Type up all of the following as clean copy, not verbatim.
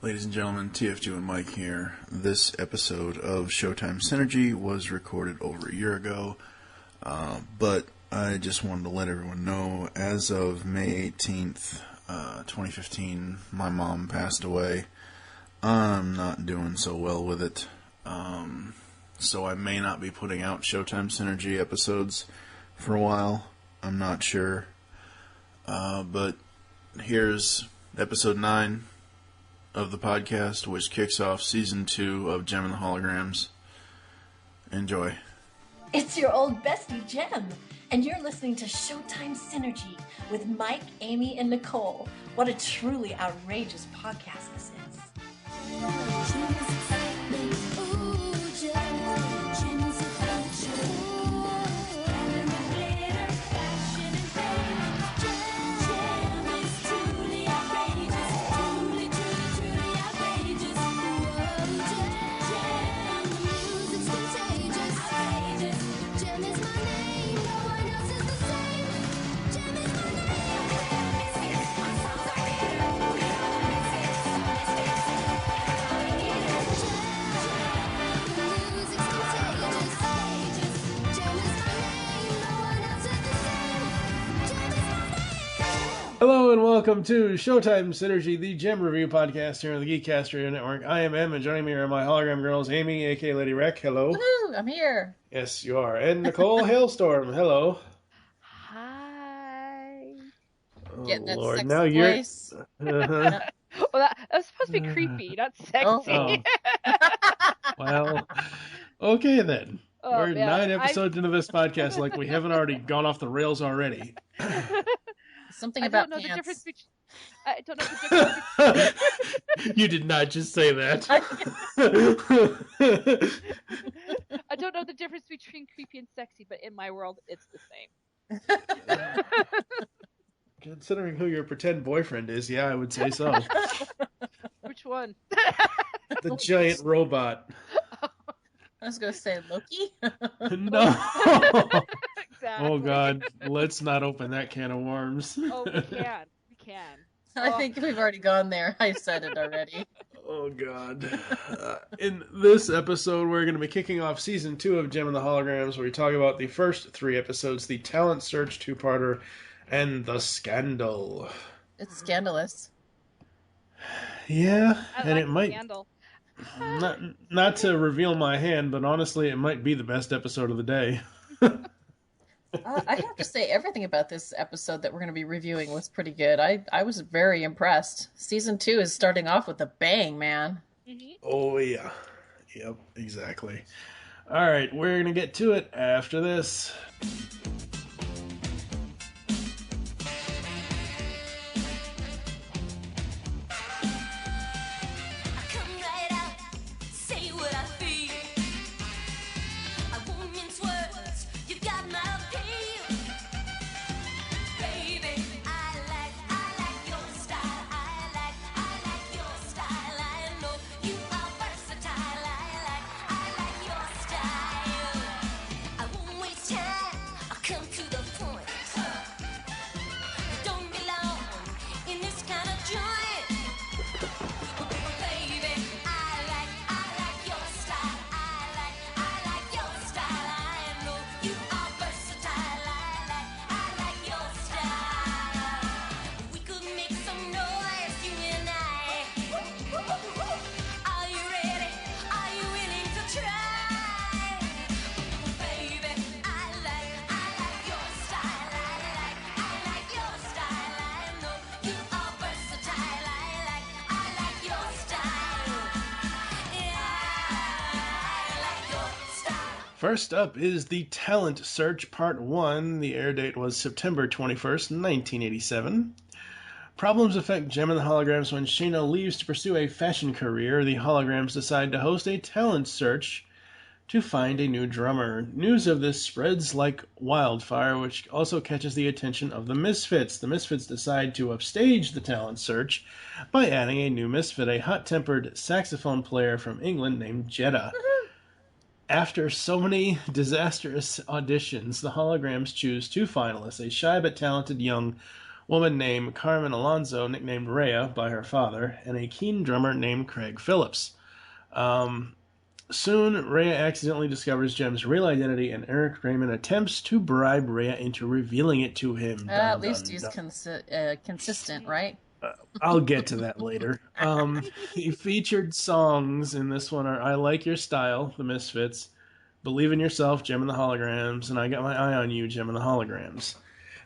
Ladies and gentlemen, TFG and Mike here. This episode of Showtime Synergy was recorded over a year ago, but I just wanted to let everyone know, as of May 18th, 2015, my mom passed away. I'm not doing so well with it, so I may not be putting out Showtime Synergy episodes for a while. I'm not sure, but here's episode 9 of the podcast, which kicks off season 2 of Gem and the Holograms. Enjoy. It's your old bestie, Gem, and you're listening to Showtime Synergy with Mike, Amy, and Nicole. What a truly outrageous podcast this is. Hello and welcome to Showtime Synergy, the Gem Review podcast here on the Geekcast Radio Network. I am Em, and joining me are my hologram girls, Amy, aka Lady Rec. Hello. Woohoo! I'm here. Yes, you are. And Nicole Hailstorm. Hello. Hi. Oh, Get that Lord. sexy Now you're... voice. Uh-huh. Well, that was supposed to be creepy, not sexy. Well, okay then. Oh, We're man. 9 episodes into this podcast, like we haven't already gone off the rails already. Something I about don't know the difference pants. I don't know the difference. You did not just say that. I don't know the difference between creepy and sexy, but in my world, it's the same. Considering who your pretend boyfriend is, yeah, I would say so. Which one? The giant robot. I was going to say Loki. No. Exactly. Oh, God. Let's not open that can of worms. Oh, we can. We can. I think we've already gone there. I said it already. Oh, God. In this episode, we're going to be kicking off Season 2 of Gem and the Holograms, where we talk about the first 3 episodes, the Talent Search 2-parter, and the Scandal. It's scandalous. Yeah, I and like it might... Scandal. Not to reveal my hand, but honestly, it might be the best episode of the day. I have to say, everything about this episode that we're going to be reviewing was pretty good. I was very impressed. Season 2 is starting off with a bang, man. Mm-hmm. Oh, yeah. Yep, exactly. All right, we're going to get to it after this. First up is the Talent Search Part 1. The air date was September 21st, 1987. Problems affect Gem and the Holograms when Shayna leaves to pursue a fashion career. The Holograms decide to host a talent search to find a new drummer. News of this spreads like wildfire, which also catches the attention of the Misfits. The Misfits decide to upstage the talent search by adding a new Misfit, a hot-tempered saxophone player from England named Jetta. After so many disastrous auditions, the Holograms choose 2 finalists, a shy but talented young woman named Carmen Alonso, nicknamed Rhea by her father, and a keen drummer named Craig Phillips. Soon, Rhea accidentally discovers Jem's real identity, and Eric Raymond attempts to bribe Rhea into revealing it to him. At least he's consistent, right? I'll get to that later. The featured songs in this one are I Like Your Style, The Misfits, Believe in Yourself, Gem and the Holograms, and I Got My Eye on You, Gem and the Holograms.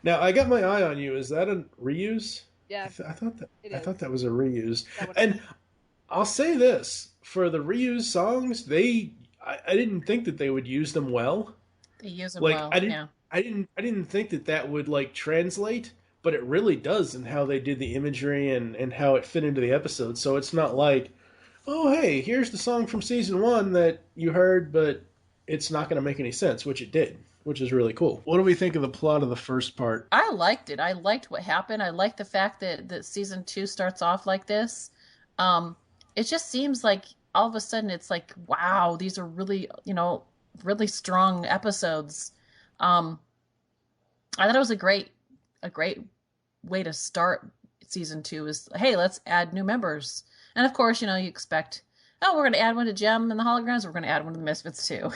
Now, I Got My Eye on You, is that a reuse? Yeah. I thought that was a reuse. And I'll say this, for the reused songs, I didn't think that they would use them well. They use them well. I didn't think that would like translate, but it really does in how they did the imagery and how it fit into the episode. So it's not like, oh hey, here's the song from season 1 that you heard, but it's not going to make any sense, which it did, which is really cool. What do we think of the plot of the first part? I liked it. I liked what happened. I liked the fact that season 2 starts off like this. It just seems like all of a sudden it's like, wow, these are really, really strong episodes. I thought it was a great way to start season 2 is, hey, let's add new members. And of course, you expect, oh, we're going to add one to Gem and the Holograms. We're going to add one to the Misfits too.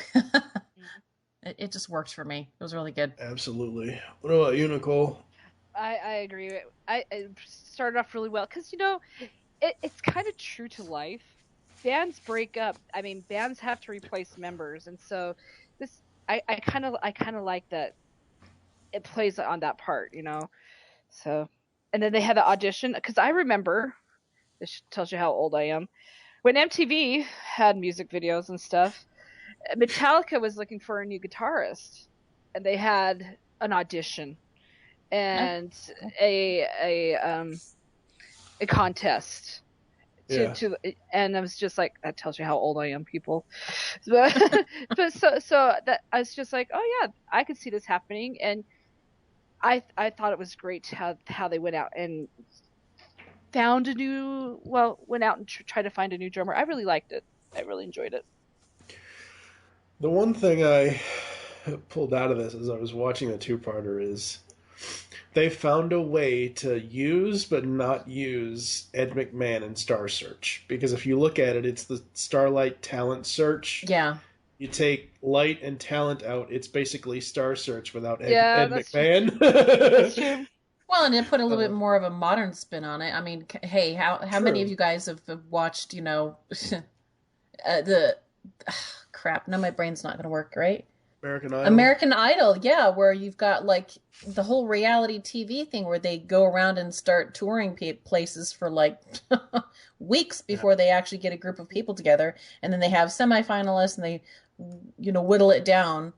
It just worked for me. It was really good. Absolutely. What about you, Nicole? I agree. It started off really well because, it's kind of true to life. Bands break up. I mean, bands have to replace members, and so this I kind of like that it plays on that part, So, and then they had the audition because I remember, this tells you how old I am, when MTV had music videos and stuff. Metallica was looking for a new guitarist, and they had an audition and a contest. And I was just like, that tells you how old I am, people. But so that I was just like, oh yeah, I could see this happening, and I thought it was great how they went out and tried to find a new drummer. I really liked it. I really enjoyed it. The one thing I pulled out of this as I was watching the two-parter is they found a way to use but not use Ed McMahon in Star Search. Because if you look at it, it's the Starlight Talent Search. Yeah. You take light and talent out, it's basically Star Search without Ed McMahon. That's true. Well, and it put a little bit more of a modern spin on it. I mean, hey, how many of you guys have watched, crap, now my brain's not going to work, right? American Idol, yeah, where you've got like the whole reality TV thing where they go around and start touring places for like weeks before they actually get a group of people together, and then they have semifinalists and they, whittle it down.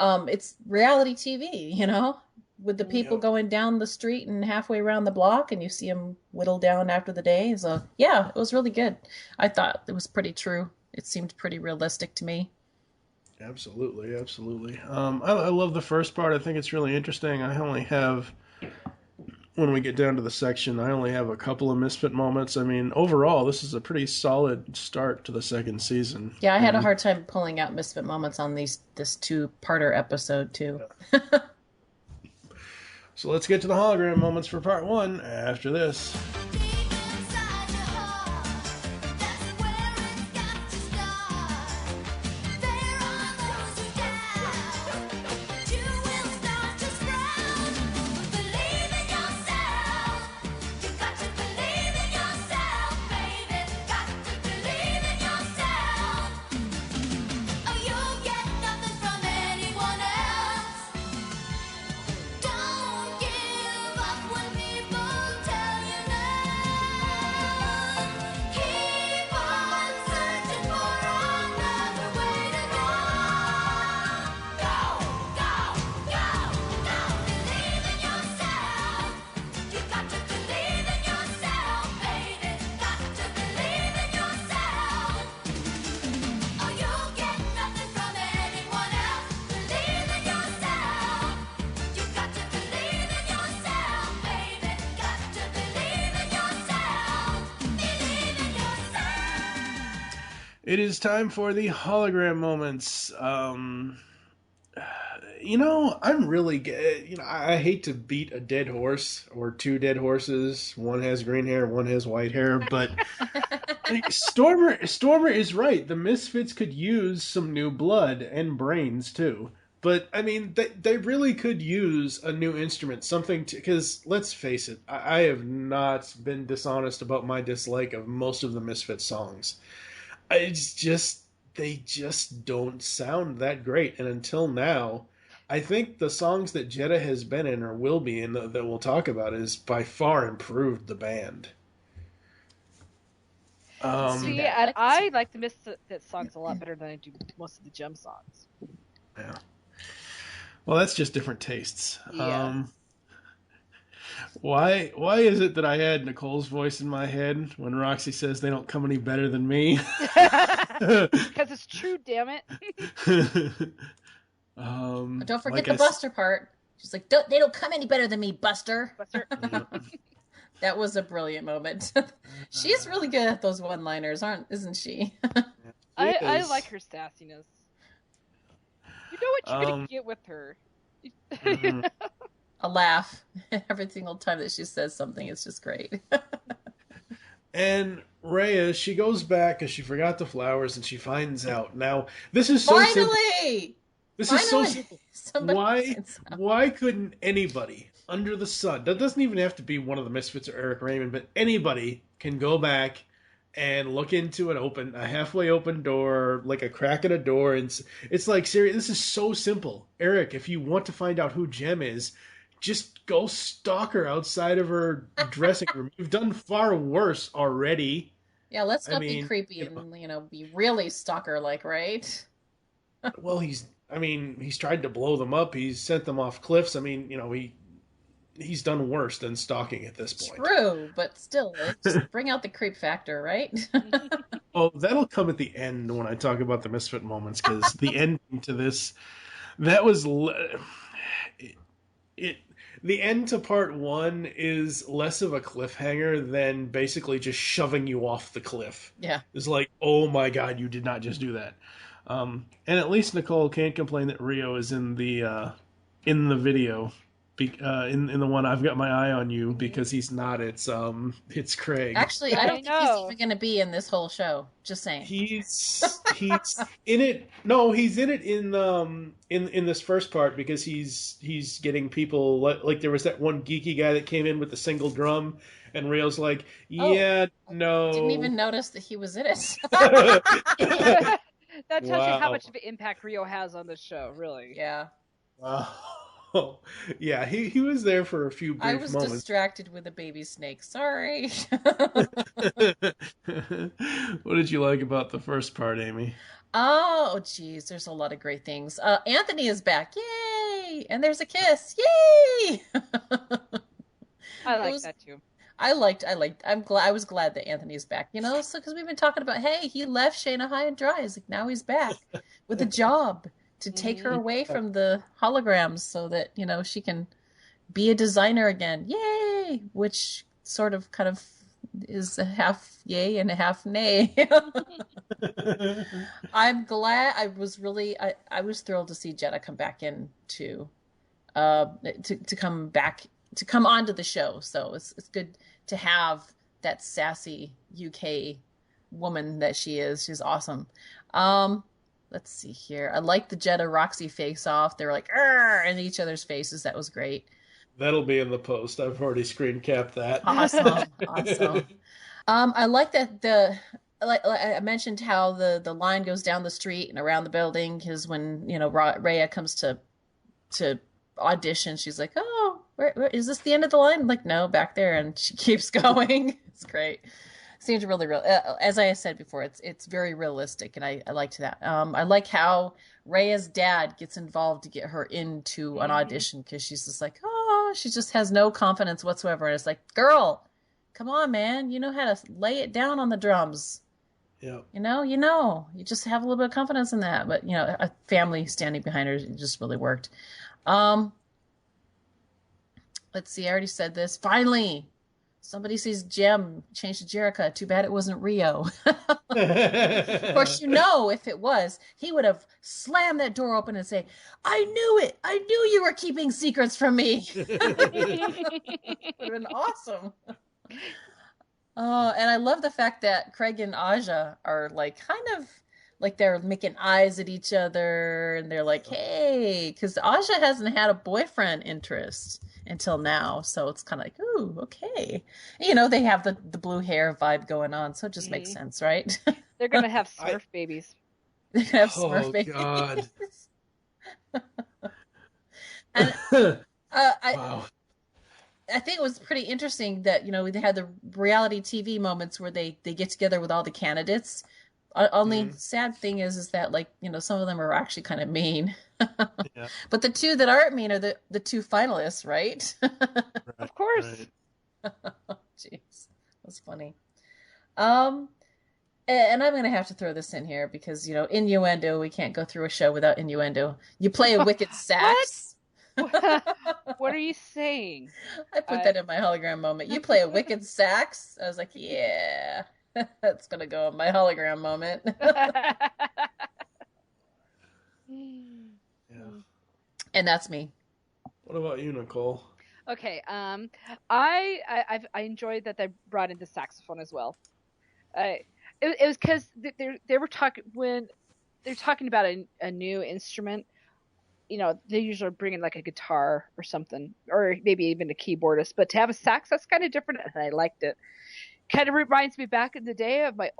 It's reality TV, with the people going down the street and halfway around the block, and you see them whittle down after the day. So yeah, it was really good. I thought it was pretty true. It seemed pretty realistic to me. Absolutely. I love the first part. I think it's really interesting. I only have, when we get down to the section, I only have a couple of Misfit moments. I mean, overall, this is a pretty solid start to the second season. Yeah, I had a hard time pulling out Misfit moments on this two-parter episode, too. Yeah. So let's get to the hologram moments for part 1 after this. It is time for the hologram moments. I'm really, I hate to beat a dead horse or two dead horses. One has green hair, one has white hair, but Stormer is right. The Misfits could use some new blood and brains too. But I mean, they really could use a new instrument, something to, because let's face it, I have not been dishonest about my dislike of most of the Misfits songs. They just don't sound that great, and until now, I think the songs that Jetta has been in or will be in that we'll talk about is by far improved the band. I like the Misfits songs a lot better than I do most of the Gem songs. Yeah. Well, that's just different tastes. Yeah. Why is it that I had Nicole's voice in my head when Roxy says they don't come any better than me? Because it's true, damn it. Don't forget the Buster part. She's like, they don't come any better than me, Buster. That was a brilliant moment. She's really good at those one-liners, isn't she? I like her sassiness. You know what you're gonna get with her. Mm-hmm. A laugh every single time that she says something. It's just great. And Rhea, she goes back because she forgot the flowers, and she finds out. Now, this is so simple. This is so simple. Why couldn't anybody under the sun, that doesn't even have to be one of the Misfits or Eric Raymond, but anybody can go back and look into a halfway open door, like a crack in a door, and it's like, seriously, this is so simple. Eric, if you want to find out who Jem is, just go stalk her outside of her dressing room. You've done far worse already. Yeah, let's not be creepy and be really stalker-like, right? Well, he's tried to blow them up. He's sent them off cliffs. He's done worse than stalking at this point. True, but still, just bring out the creep factor, right? Oh, that'll come at the end when I talk about the Misfit moments, because the ending to this, that was the end to part one is less of a cliffhanger than basically just shoving you off the cliff. Yeah, it's like, oh my god, you did not just do that. And at least Nicole can't complain that Rio is in the video. In the one I've got my eye on you, because he's not. It's Craig. Actually, I don't think he's even going to be in this whole show. Just saying. He's in it. No, he's in it in this first part, because he's getting people like there was that one geeky guy that came in with the single drum, and Rio's like, no. Didn't even notice that he was in it. That tells you how much of an impact Rio has on the show, really. Yeah. Oh, yeah, he was there for a few brief moments. I was distracted with a baby snake. Sorry. What did you like about the first part, Amy? Oh, geez, there's a lot of great things. Anthony is back. Yay! And there's a kiss. Yay! I like that too. I was glad that Anthony's back. So because we've been talking about, hey, he left Shayna high and dry. It's like, now he's back with a job to take her away from the holograms so that, she can be a designer again. Yay! Which sort of kind of is a half yay and a half nay. I'm glad. I was thrilled to see Jetta come back in to come onto the show. So it's good to have that sassy UK woman that she is. She's awesome. Let's see here. I like the Jetta Roxy face off. They were like, in each other's faces. That was great. That'll be in the post. I've already screen capped that. Awesome. I like that I mentioned how the line goes down the street and around the building, because when, Rhea comes to audition, she's like, oh, where is this the end of the line? I'm like, no, back there. And she keeps going. It's great. Seems really real. As I said before, it's very realistic, and I liked that. I like how Rhea's dad gets involved to get her into an audition, because she's just like, she just has no confidence whatsoever. And it's like, girl, come on, man, you know how to lay it down on the drums. Yeah. You just have a little bit of confidence in that. But a family standing behind her, it just really worked. Let's see. I already said this. Finally, Somebody sees Jem change to Jerica. Too bad it wasn't Rio. Of course, if it was, he would have slammed that door open and say, I knew it. I knew you were keeping secrets from me. Would have been awesome. Oh, and I love the fact that Craig and Aja are like kind of like they're making eyes at each other and they're like, hey, because Aja hasn't had a boyfriend interest until now. So it's kind of like, ooh, okay. They have the blue hair vibe going on. So it just makes sense, right? They're going to have Smurf babies. They're going to have Smurf babies. God. And Wow. I think it was pretty interesting that, they had the reality TV moments where they get together with all the candidates. Only sad thing is that, like, some of them are actually kind of mean. Yeah. But the two that aren't mean are the two finalists, right? Of course. Right. Jeez. That's funny. And I'm going to have to throw this in here because, innuendo, we can't go through a show without innuendo. You play a wicked sax. What are you saying? I put that in my hologram moment. You play a wicked sax? I was like, yeah. That's going to go in my hologram moment. Yeah. And that's me. What about you, Nicole? Okay. I enjoyed that they brought in the saxophone as well. It was because they were talking when they're talking about a new instrument. They usually bring in like a guitar or something, or maybe even a keyboardist. But to have a sax, that's kind of different, and I liked it. Kind of reminds me back in the day of my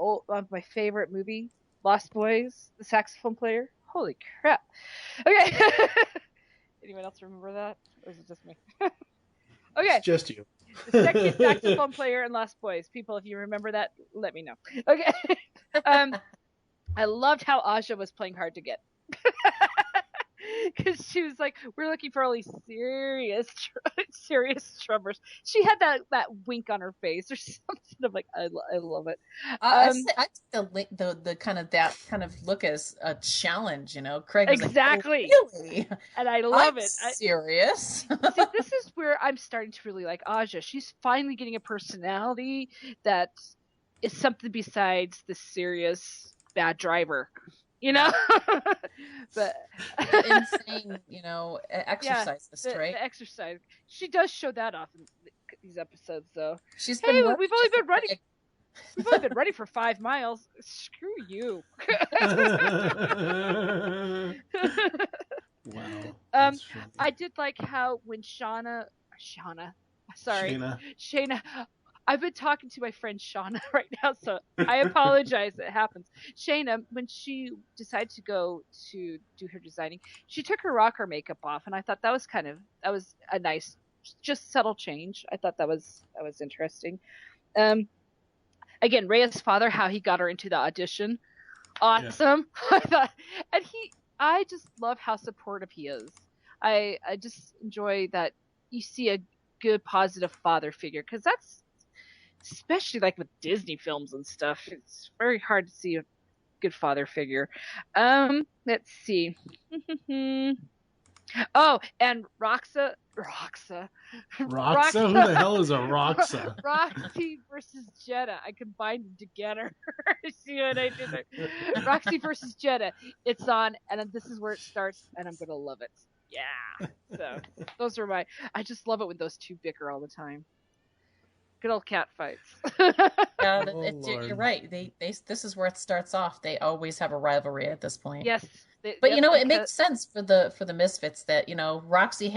favorite movie, Lost Boys, the saxophone player. Holy crap! Okay, anyone else remember that, or is it just me? Okay, it's just you. The sexy saxophone player in Lost Boys. People, if you remember that, let me know. Okay, I loved how Aja was playing hard to get. Because she was like, we're looking for all these serious drummers. She had that wink on her face or something. I'm like, I love it. I see the kind of that kind of look as a challenge, Craig was exactly. Like, oh, really? And I love I'm it. Serious. See, this is where I'm starting to really like Aja. She's finally getting a personality that is something besides the serious bad driver. But insane, exercise, right? The exercise. She does show that off in these episodes, though. We've only been running. We've only been running for 5 miles. Screw you. Wow. I did like how when Shayna. I've been talking to my friend Shayna right now, so I apologize. It happens. Shayna, when she decided to go to do her designing, she took her rocker makeup off, and I thought that was a nice, just subtle change. I thought that was interesting. Again, Rhea's father, how he got her into the audition, awesome. Yeah. I just love how supportive he is. I just enjoy that you see a good, positive father figure, because that's, especially like with Disney films and stuff, it's very hard to see a good father figure. Let's see. Oh, and Roxa. Who the hell is a Roxa? Roxy versus Jetta. I combined them together. See what I did there? Roxy versus Jetta. It's on, and this is where it starts, and I'm gonna love it. Yeah. So those are I just love it when those two bicker all the time. Good old cat fights. You're right. This is where it starts off. They always have a rivalry at this point. Yes. It makes sense for the Misfits that, Roxy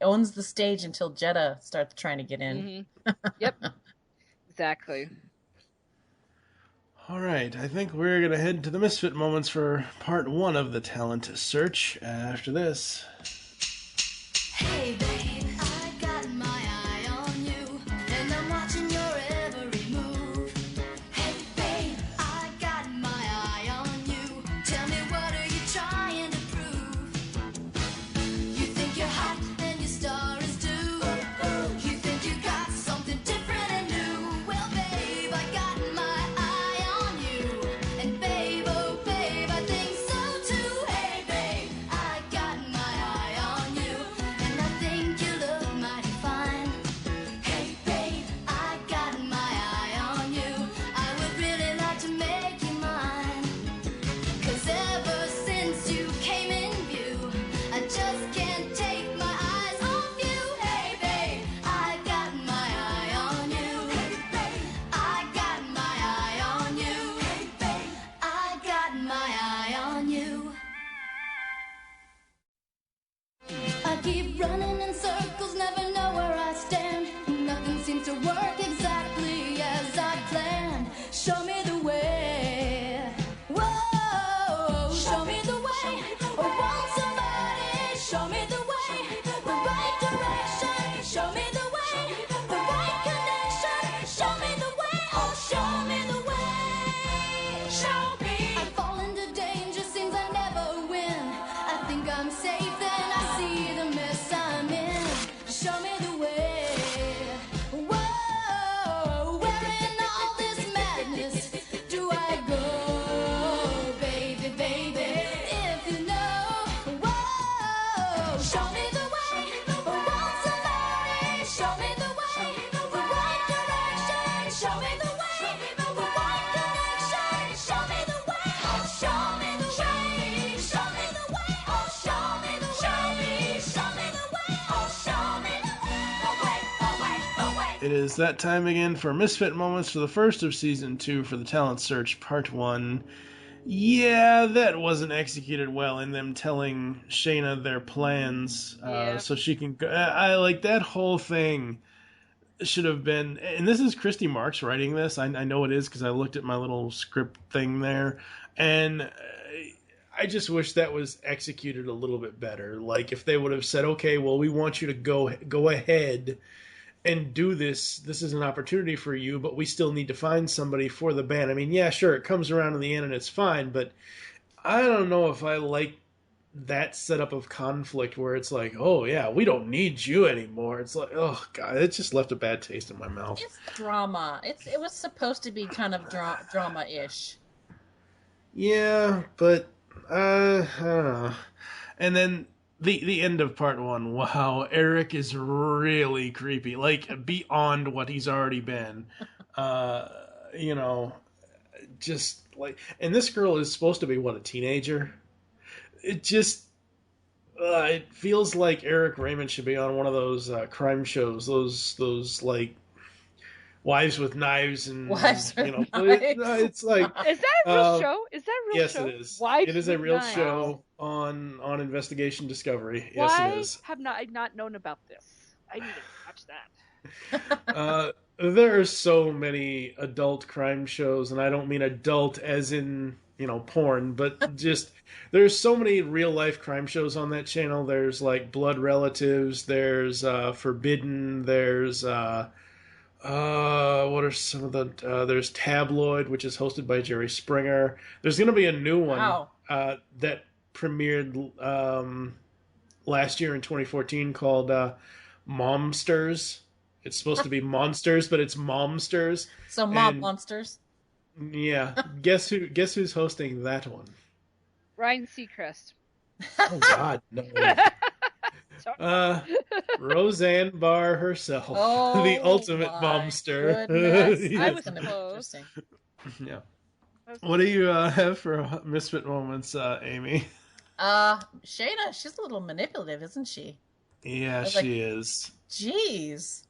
owns the stage until Jetta starts trying to get in. Mm-hmm. Yep. Exactly. All right. I think we're going to head to the Misfit moments for part 1 of the talent search after this. Hey, babe. show me the way. Whoa, show me the way. Oh, won't somebody show me the way? The right direction, show me the way. The right connection, show me the way. Oh, show me the way. Show me. I fall into danger, seems I never win. I think I'm safe, then I see the mess I'm in. Show me the way. Whoa, where in all this madness do I go, baby, baby? If you know, whoa, show me the way. Won't somebody show me the way? The right direction, show me the way. The right connection, show me the way. Oh, show me the way. Show me the way. Oh, show me the way. Show me the way. Oh, show me the way. It is that time again for Misfit Moments for the first of Season 2 for the Talent Search Part 1. Yeah, that wasn't executed well in them telling Shayna their plans so she can go. I like that whole thing should have been, and this is Christy Marks writing this. I know it is because I looked at my little script thing there, and I just wish that was executed a little bit better. Like if they would have said, okay, well, we want you to go ahead and do this. This is an opportunity for you, but we still need to find somebody for the band. I mean, yeah, sure, it comes around in the end and it's fine, but I don't know if I like that setup of conflict where it's like, oh yeah, we don't need you anymore. It's like, oh god, it just left a bad taste in my mouth. It's drama. It was supposed to be kind of drama-ish. Yeah, but I don't know. And then the end of part 1, wow, Eric is really creepy, like beyond what he's already been. You know, just like, and this girl is supposed to be what, a teenager? It just it feels like Eric Raymond should be on one of those crime shows, those like Wives with Knives and Wives with Knives. It's like, Is that a real show? Is that a real yes, show? it is. Wives It is a with real Knives. show on Investigation Discovery. Why Yes, it is. have I not known about this? I need to watch that. There are so many adult crime shows, and I don't mean adult as in, porn, but just there's so many real life crime shows on that channel. There's like Blood Relatives, there's Forbidden, there's what are some of the there's Tabloid, which is hosted by Jerry Springer. There's going to be a new one that premiered last year in 2014 called Momsters. It's supposed to be monsters, but it's Momsters. So monsters. Yeah. Guess who's hosting that one? Ryan Seacrest. Oh God, no. Roseanne Barr herself, the ultimate momster. I was close. Yeah. What do you have for Misfit Moments, Amy? Shayna, she's a little manipulative, isn't she? Yeah, she is. Jeez.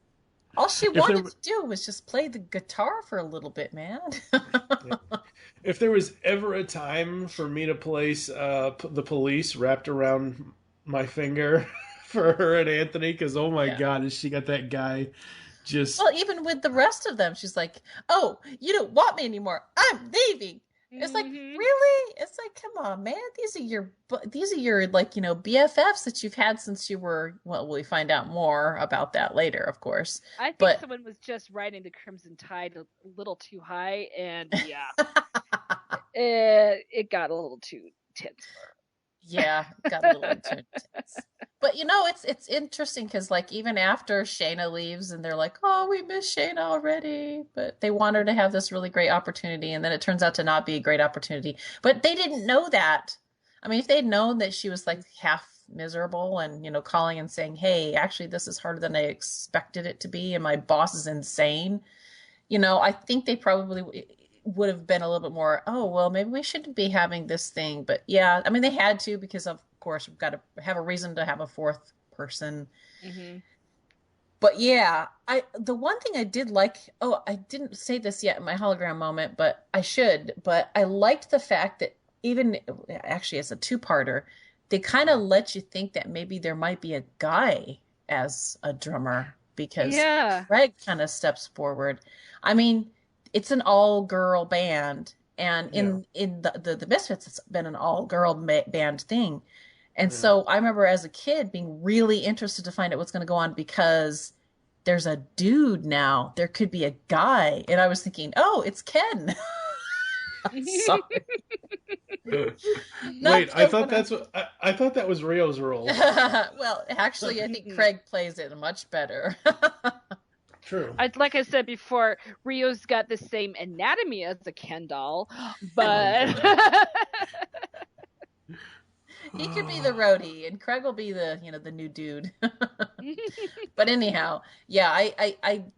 All she wanted to do was just play the guitar for a little bit, man. Yeah. If there was ever a time for me to place the Police wrapped around my finger for her and Anthony, because oh my God, has she got that guy just... Well, even with the rest of them, she's like, oh, you don't want me anymore. I'm leaving. It's like, really? It's like, come on, man. These are your like, BFFs that you've had since you were, well, we find out more about that later, of course. I think someone was just riding the Crimson Tide a little too high, and it got a little too tense for her. Yeah, it got a little too intense. But it's interesting because like even after Shayna leaves and they're like, oh, we miss Shayna already, but they want her to have this really great opportunity, and then it turns out to not be a great opportunity. But they didn't know that. I mean, if they'd known that she was like half miserable and calling and saying, hey, actually this is harder than I expected it to be, and my boss is insane, I think they probably would have been a little bit more, oh, well, maybe we shouldn't be having this thing. But yeah, I mean, they had to, because of course we've got to have a reason to have a fourth person. Mm-hmm. But yeah, the one thing I did like, I didn't say this yet in my hologram moment, but I should, but I liked the fact that even actually as a two-parter, they kind of let you think that maybe there might be a guy as a drummer, because Greg kind of steps forward. I mean, it's an all-girl band, and in the Misfits, it's been an all-girl band thing. And so I remember as a kid being really interested to find out what's going to go on because there's a dude now. There could be a guy. And I was thinking, oh, it's Ken. Sorry. Wait, I thought I thought that was Rio's role. Well, actually, I think Craig plays it much better. True. Like I said before, Rio's got the same anatomy as a Ken doll, but he could be the roadie, and Craig will be the the new dude. But anyhow, yeah,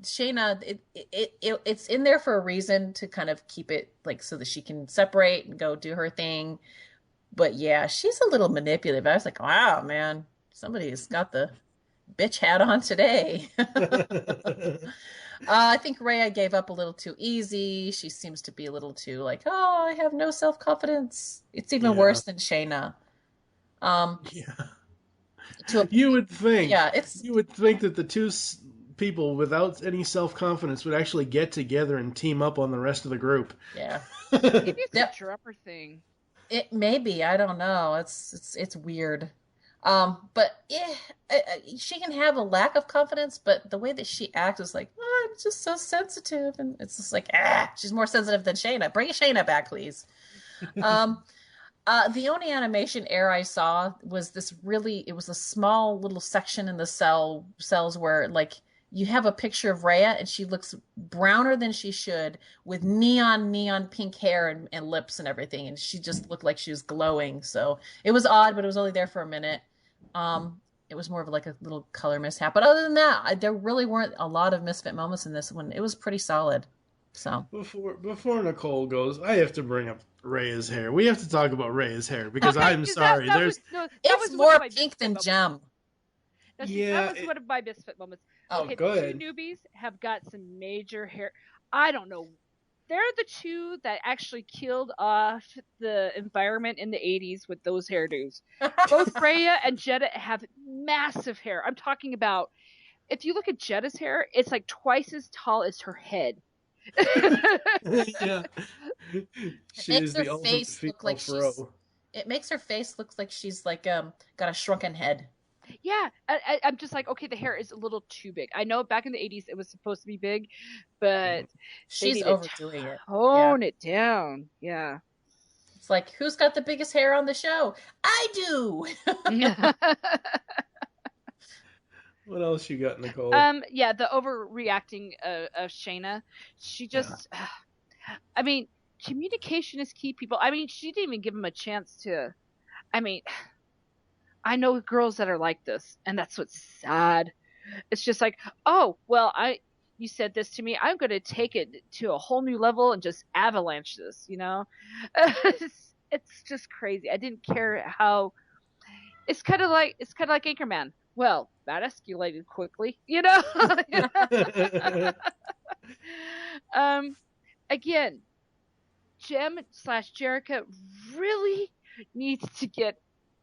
Shayna, it's in there for a reason to kind of keep it like so that she can separate and go do her thing. But yeah, she's a little manipulative. I was like, wow, man, somebody's got the bitch hat on today. I think Rhea gave up a little too easy. She seems to be a little too like, oh, I have no self-confidence. It's even worse than Shayna. You would think. Yeah, you would think that the two people without any self-confidence would actually get together and team up on the rest of the group. Yeah. maybe it's a drummer thing. It may be. I don't know. It's weird. But she can have a lack of confidence, but the way that she acts is like, oh, I'm just so sensitive, and it's just like, she's more sensitive than Shayna. Bring Shayna back, please. The only animation error I saw was it was a small little section in the cells where like you have a picture of Rhea and she looks browner than she should with neon pink hair and lips and everything. And she just looked like she was glowing. So it was odd, but it was only there for a minute. It was more of like a little color mishap. But other than that, there really weren't a lot of misfit moments in this one. It was pretty solid. So before Nicole goes, I have to bring up Rhea's hair. We have to talk about Rhea's hair because I'm sorry. It's more pink than Gem. That was one of my misfit moments. Oh, okay, go the ahead. two newbies have got some major hair. I don't know. They're the two that actually killed off the environment in the 80s with those hairdos. Both Rhea and Jetta have massive hair. I'm talking about, if you look at Jetta's hair, it's like twice as tall as her head. Yeah. She is the ultimate female fro. It makes her face look like she's like got a shrunken head. Yeah, I'm just like, okay, the hair is a little too big. I know back in the 80s it was supposed to be big, but she's overdoing it. Tone it down. Yeah. It's like, who's got the biggest hair on the show? I do. Yeah. What else you got, Nicole? Yeah, the overreacting of Shayna. She just, I mean, communication is key, people. I mean, she didn't even give him a chance to, I mean, I know girls that are like this, and that's what's sad. It's just like, oh, well, you said this to me. I'm going to take it to a whole new level and just avalanche this, you know? It's just crazy. I didn't care how, it's kind of like Anchorman. Well, that escalated quickly, you know? Again, Jem/Jerica really needs to get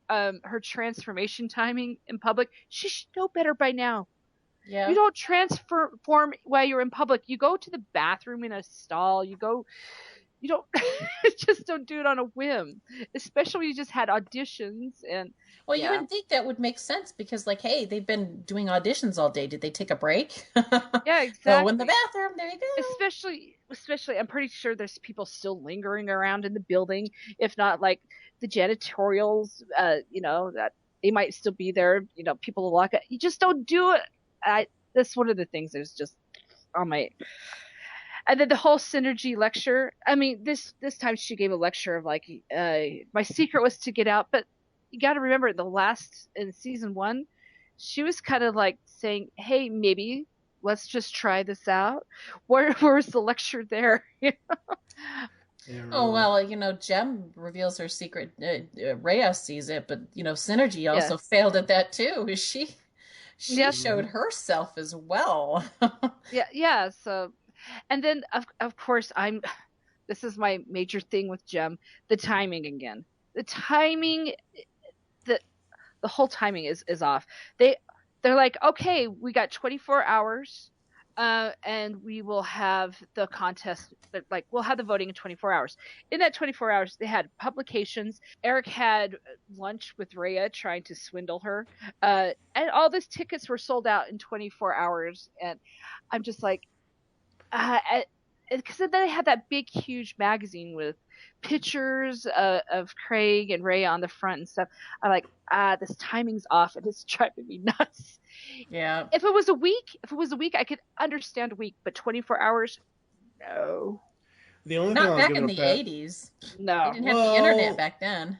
her transformation timing in public. She should know better by now. Yeah. You don't transform while you're in public. You go to the bathroom in a stall. You don't just don't do it on a whim, especially when you just had auditions. And well, you would think that would make sense because, like, hey, they've been doing auditions all day. Did they take a break? Yeah, exactly. Go in the bathroom. There you go. Especially, I'm pretty sure there's people still lingering around in the building. If not, like the janitorials, that they might still be there. You know, people lock up. You just don't do it. That's one of the things that's just on my. And then the whole synergy lecture. I mean, this time she gave a lecture of like, my secret was to get out. But you got to remember, in season 1, she was kind of like saying, "Hey, maybe let's just try this out." Where's the lecture there? Yeah, really. Oh well, Jem reveals her secret. Rhea sees it, but Synergy also failed at that too. She showed herself as well. Yeah. So. And then, of course, this is my major thing with Jem, the timing again. The timing, the whole timing is off. They're like, okay, we got 24 hours And we will have the contest, like we'll have the voting in 24 hours. In that 24 hours, they had publications. Eric had lunch with Rhea trying to swindle her. And all these tickets were sold out in 24 hours. And I'm just like, because then they had that big, huge magazine with pictures of Craig and Rhea on the front and stuff. I'm like, this timing's off, and it's driving me nuts. Yeah. If it was a week, I could understand a week, but 24 hours, no. The only thing Not I was back gonna in the pat- 80s. No. They didn't have the internet back then.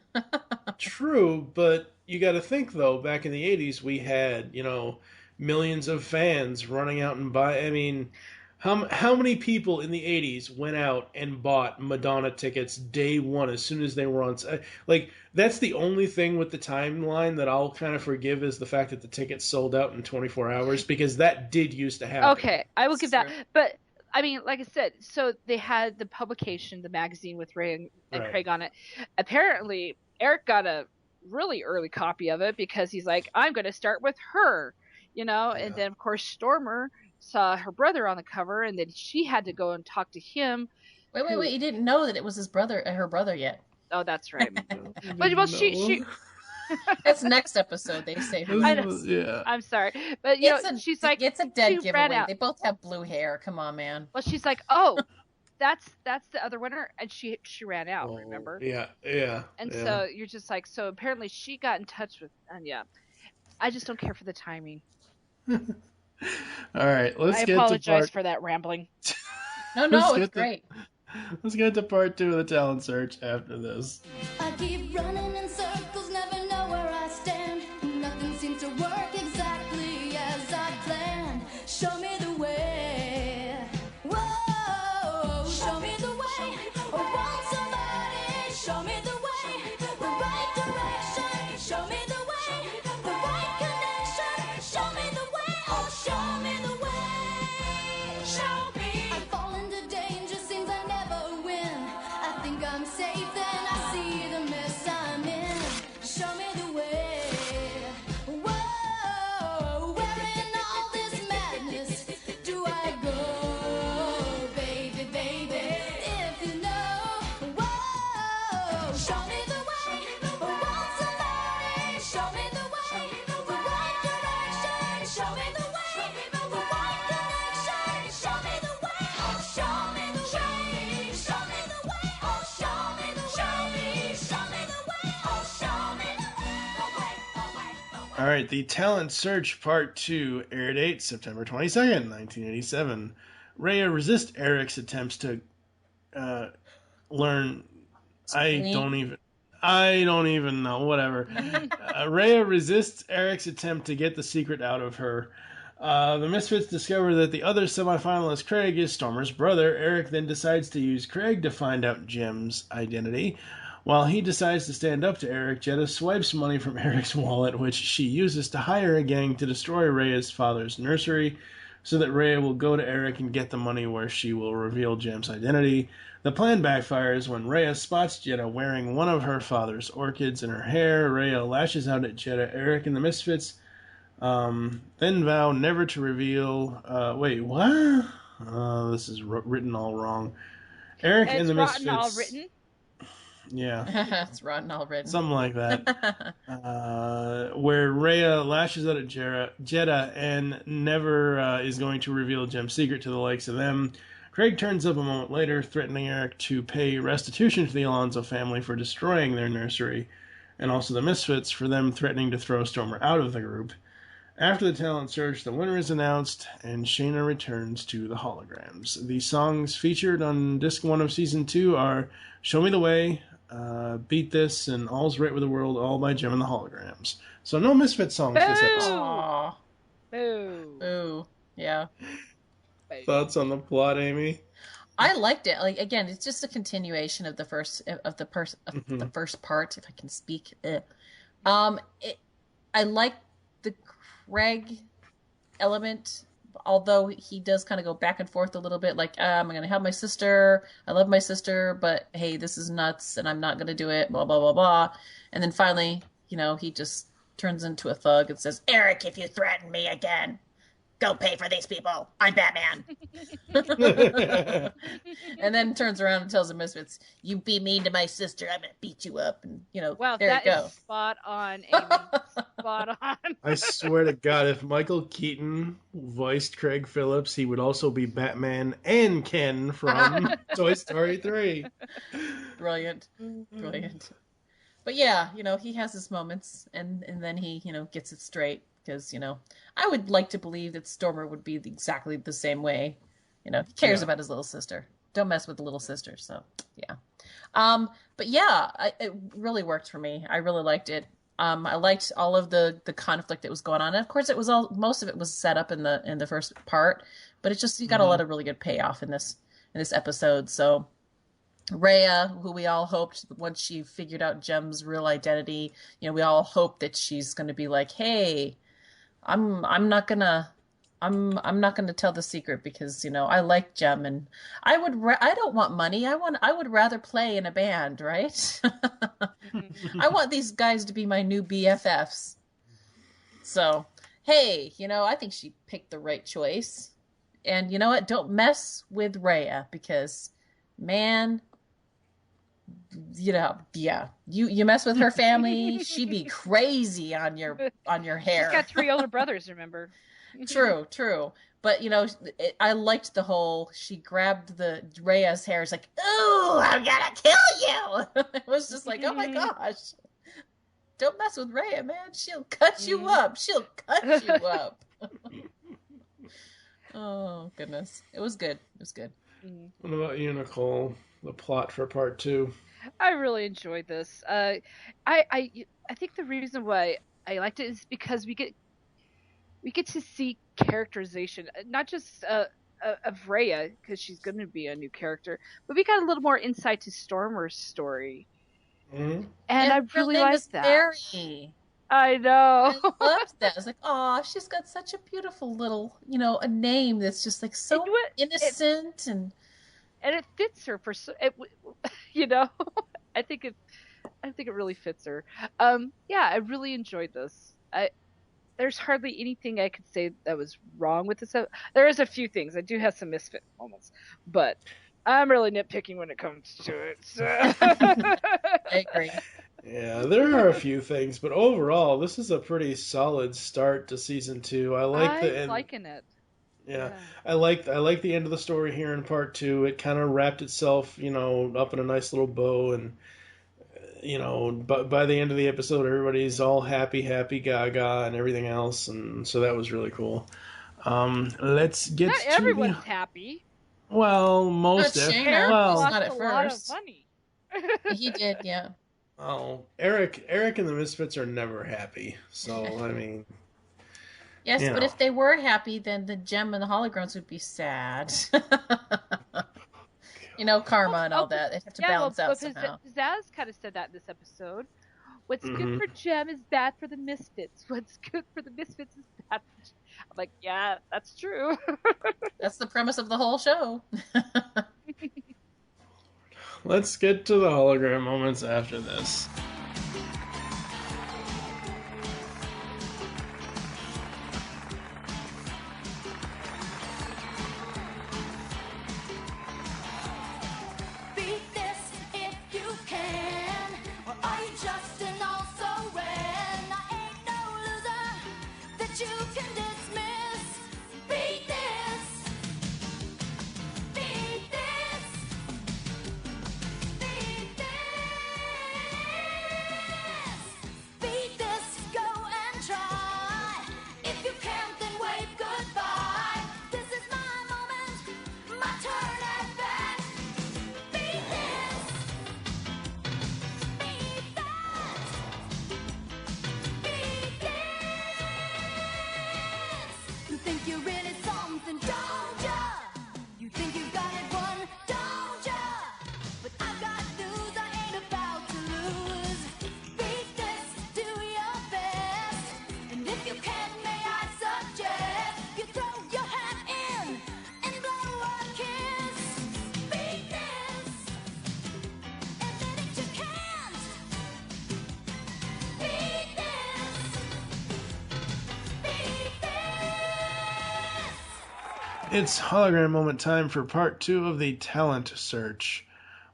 True, but you got to think though. Back in the '80s, we had millions of fans running out and buy. I mean, how many people in the '80s went out and bought Madonna tickets day one as soon as they were on? Like that's the only thing with the timeline that I'll kind of forgive is the fact that the tickets sold out in 24 hours because that did used to happen. Okay, I will give that. True. But I mean, like I said, so they had the publication, the magazine with Ray and Right. Craig on it. Apparently, Eric got a really early copy of it because he's like, I'm going to start with her, And then of course Stormer saw her brother on the cover, and then she had to go and talk to him. Wait! You didn't know that it was her brother yet. Oh, that's right. Well, she. That's next episode. They say her. I know. Yeah. I'm sorry, but she's like, it's a dead she ran giveaway. out. They both have blue hair. Come on, man. Well, she's like, oh, that's the other winner, and she ran out. Oh, Remember? Yeah. And so you're just like, so apparently she got in touch with, and I just don't care for the timing. All right, let's I get apologize to for that rambling. No, it's great. Let's get to part 2 of the talent search after this. I keep running in circles, never know where I stand. Nothing seems to work exactly as I planned. Show me the way. Whoa, show me the way. I want somebody. Show me the way. The right direction. Show me the way. The right connection. Show me the way. Oh, show me the way. Show me. I fall into danger, seems I never win. I think I'm safe, then I see the mess I'm in. Show me the way. Whoa, where in all this madness do I go, baby, baby? If you know, whoa, show me the way. I want somebody. Show me the way. The right direction. Show me the way. The right connection. Show me the way. Oh, show me the way. Show me the way. Oh, show me the way. Show me the way. Oh, show me the way. All right, the talent search part 2 air date September 22nd, 1987. Rhea resists Eric's attempts to learn. I don't even know. Whatever. Rhea resists Eric's attempt to get the secret out of her. The Misfits discover that the other semifinalist, Craig, is Stormer's brother. Eric then decides to use Craig to find out Jim's identity. While he decides to stand up to Eric, Jetta swipes money from Eric's wallet, which she uses to hire a gang to destroy Rhea's father's nursery, so that Rhea will go to Eric and get the money where she will reveal Jim's identity. The plan backfires when Rhea spots Jetta wearing one of her father's orchids in her hair. Rhea lashes out at Jetta. Eric and the Misfits then vow never to reveal... wait, what? This is written all wrong. Eric and the Misfits... all written? Yeah. It's rotten all written. Something like that. Where Rhea lashes out at Jetta and never is going to reveal Jim's secret to the likes of them. Craig turns up a moment later, threatening Eric to pay restitution to the Alonso family for destroying their nursery, and also the Misfits for them threatening to throw Stormer out of the group. After the talent search, the winner is announced, and Shayna returns to the Holograms. The songs featured on Disc 1 of Season 2 are Show Me the Way, Beat This, and All's Right with the World, all by Jim and the Holograms. So no Misfit songs this episode. Aw. Boo. Ooh. Yeah. Thoughts on the plot, Amy? I liked it. Like again, it's just a continuation of the first the first part, if I can speak. I like the Craig element, although he does kind of go back and forth a little bit. Like, I'm going to help my sister. I love my sister, but hey, this is nuts, and I'm not going to do it. Blah blah blah blah. And then finally, he just turns into a thug and says, "Eric, if you threaten me again." go pay for these people. I'm Batman. And then turns around and tells the Misfits, you be mean to my sister, I'm going to beat you up. And, Wow, there you that go. is spot on, Amy. Spot on. I swear to God, if Michael Keaton voiced Craig Phillips, he would also be Batman and Ken from Toy Story 3. Brilliant. Brilliant. But yeah, he has his moments, and then he, gets it straight. Because, I would like to believe that Stormer would be exactly the same way. He cares about his little sister. Don't mess with the little sister. So, yeah. But yeah, it really worked for me. I really liked it. I liked all of the conflict that was going on. And of course, most of it was set up in the first part, but it's just, you got a lot of really good payoff in this episode. So Rhea, who we all hoped once she figured out Jem's real identity, we all hope that she's going to be like, hey, I'm not gonna tell the secret because I like Jem and I don't want money. I would rather play in a band, right? I want these guys to be my new BFFs. So, hey, I think she picked the right choice. And you know what? Don't mess with Rhea because, man, yeah, you mess with her family, she'd be crazy on your hair. She's got 3 older brothers, remember? True. But I liked the whole. She grabbed the Rhea's hair. It's like, ooh, I'm gonna kill you. It was just like, oh my gosh, don't mess with Rhea, man. She'll cut you up. She'll cut you up. Oh goodness, it was good. What about you, Nicole? The plot for part 2. I really enjoyed this. I think the reason why I liked it is because we get to see characterization, not just of Rhea because she's going to be a new character, but we got a little more insight to Stormer's story, and I really liked that. Mary. I know. I loved that. I was like, oh, she's got such a beautiful little, a name that's just like so innocent and it fits her I think it really fits her. Yeah, I really enjoyed this. There's hardly anything I could say that was wrong with this. There is a few things. I do have some misfit moments, but I'm really nitpicking when it comes to it. So. I agree. Yeah, there are a few things, but overall, this is a pretty solid start to season 2. I'm liking it. Yeah, I like the end of the story here in part 2. It kind of wrapped itself, up in a nice little bow, and but by the end of the episode, everybody's all happy gaga and everything else, and so that was really cool. Let's get Not everyone's happy. Well, most Shayna lost not at a first. lot of money. He did, yeah. Oh, Eric and the Misfits are never happy. So I mean, yes, but if they were happy, then the Gem and the Holograms would be sad. Karma and all that. They have to balance out somehow. Zaz kind of said that in this episode. What's good for Gem is bad for the Misfits. What's good for the Misfits is bad for Gem. I'm like, yeah, that's true. That's the premise of the whole show. Let's get to the hologram moments after this. Beat this if you can. Or are you just an also-ran? I ain't no loser that you can dismiss. Beat this. Beat this. Beat this. It's hologram moment time for part 2 of the talent search.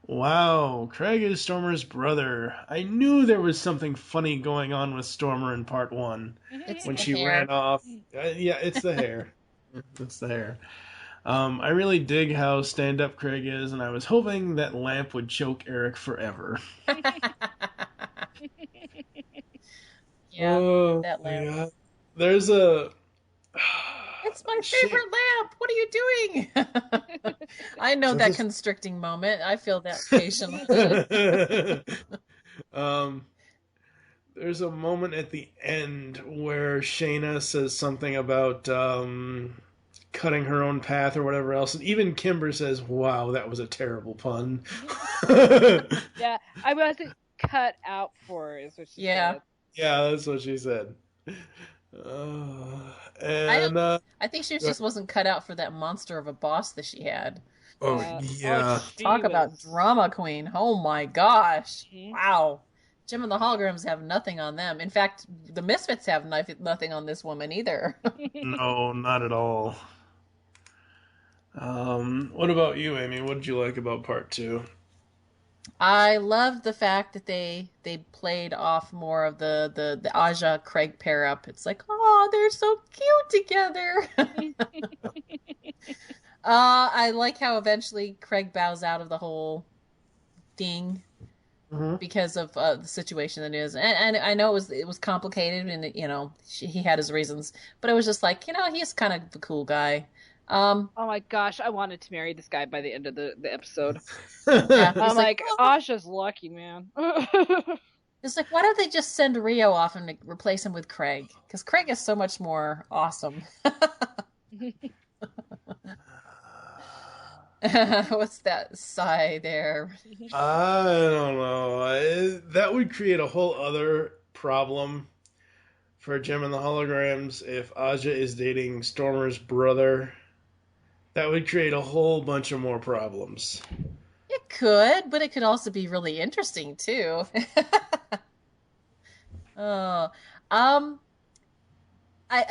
Wow, Craig is Stormer's brother. I knew there was something funny going on with Stormer in part 1 It's when the she hair. ran off. Yeah, it's the hair. It's the hair. I really dig how stand-up Craig is, and I was hoping that lamp would choke Eric forever. Yeah, Oh, that lamp. yeah. There's a... It's my favorite lamp. What are you doing? I know that constricting moment. I feel that occasionally. There's a moment at the end where Shayna says something about cutting her own path or whatever else, and even Kimber says, "Wow, that was a terrible pun." Yeah, I wasn't cut out for it, is what she said. Yeah, that's what she said. I think she just wasn't cut out for that monster of a boss that she had. Oh, yeah. Talk about drama queen. Oh my gosh. Wow. Jim and the Holograms have nothing on them. In fact, the Misfits have nothing on this woman either. No, not at all. What about you, Amy? What did you like about part 2? I love the fact that they played off more of the Aja Craig pair up. It's like, oh, they're so cute together. I like how eventually Craig bows out of the whole thing because of the situation that it is, and I know it was complicated, and he had his reasons, but it was just like, he's kind of the cool guy. Oh my gosh, I wanted to marry this guy by the end of the episode. Yeah, I'm like, Asha's lucky, man. It's like, why don't they just send Rio off and replace him with Craig? Because Craig is so much more awesome. What's that sigh there? I don't know. That would create a whole other problem for Jim and the Holograms if Aja is dating Stormer's brother. That would create a whole bunch of more problems. It could, but it could also be really interesting too. I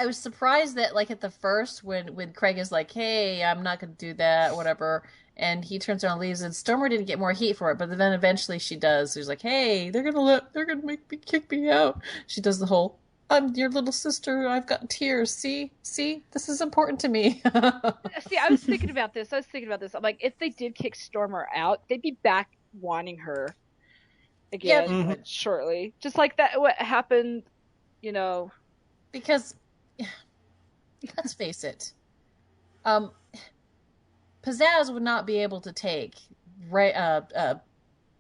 was surprised that, like, at the first, when Craig is like, "Hey, I'm not going to do that," whatever, and he turns around and leaves, and Stormer didn't get more heat for it, but then eventually she does. She's like, "Hey, they're gonna make me kick me out." She does the whole, "I'm your little sister. I've got tears. See, this is important to me." See, I was thinking about this. I'm like, if they did kick Stormer out, they'd be back wanting her again shortly. Just like that, what happened, Because, let's face it, Pizzazz would not be able to take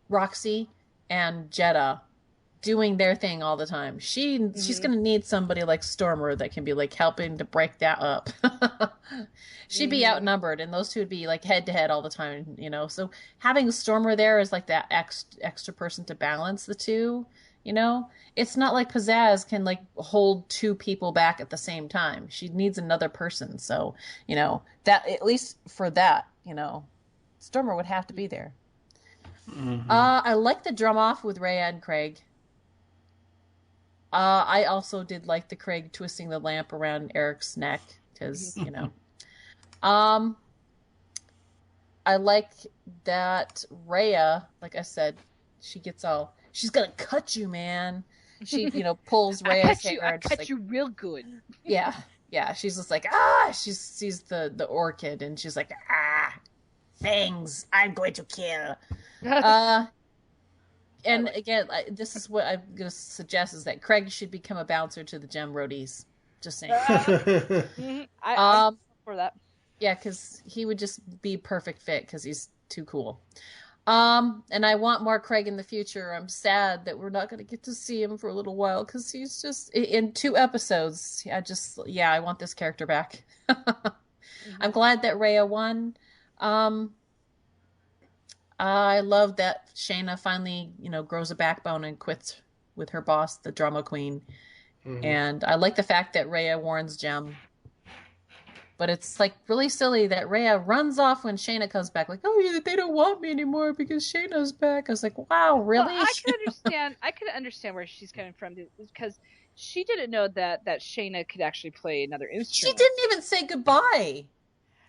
Roxy and Jetta doing their thing all the time. She's going to need somebody like Stormer that can be like helping to break that up. She'd be outnumbered, and those two would be like head to head all the time, So having Stormer there is like that extra person to balance the two. It's not like Pizzazz can like hold two people back at the same time. She needs another person. So, that, at least for that, Stormer would have to be there. I like the drum off with Rhea and Craig. I also did like the Craig twisting the lamp around Eric's neck because, I like that Rhea, like I said, she's gonna cut you, man. She, pulls Rhea's hair. I cut you real good. Yeah. She's just like, she sees the orchid, and she's like, things I'm going to kill. And again, this is what I'm going to suggest, is that Craig should become a bouncer to the Gem Roadies. Just saying. I'm for that. Yeah, because he would just be perfect fit because he's too cool. And I want more Craig in the future. I'm sad that we're not going to get to see him for a little while because he's just in 2 episodes. I want this character back. I'm glad that Rhea won. I love that Shayna finally, grows a backbone and quits with her boss, the drama queen. And I like the fact that Rhea warns Gem. But it's like really silly that Rhea runs off when Shayna comes back. Like, oh, yeah, they don't want me anymore because Shayna's back. I was like, wow, really? Well, I could understand where she's coming from because she didn't know that Shayna could actually play another instrument. She didn't even say goodbye.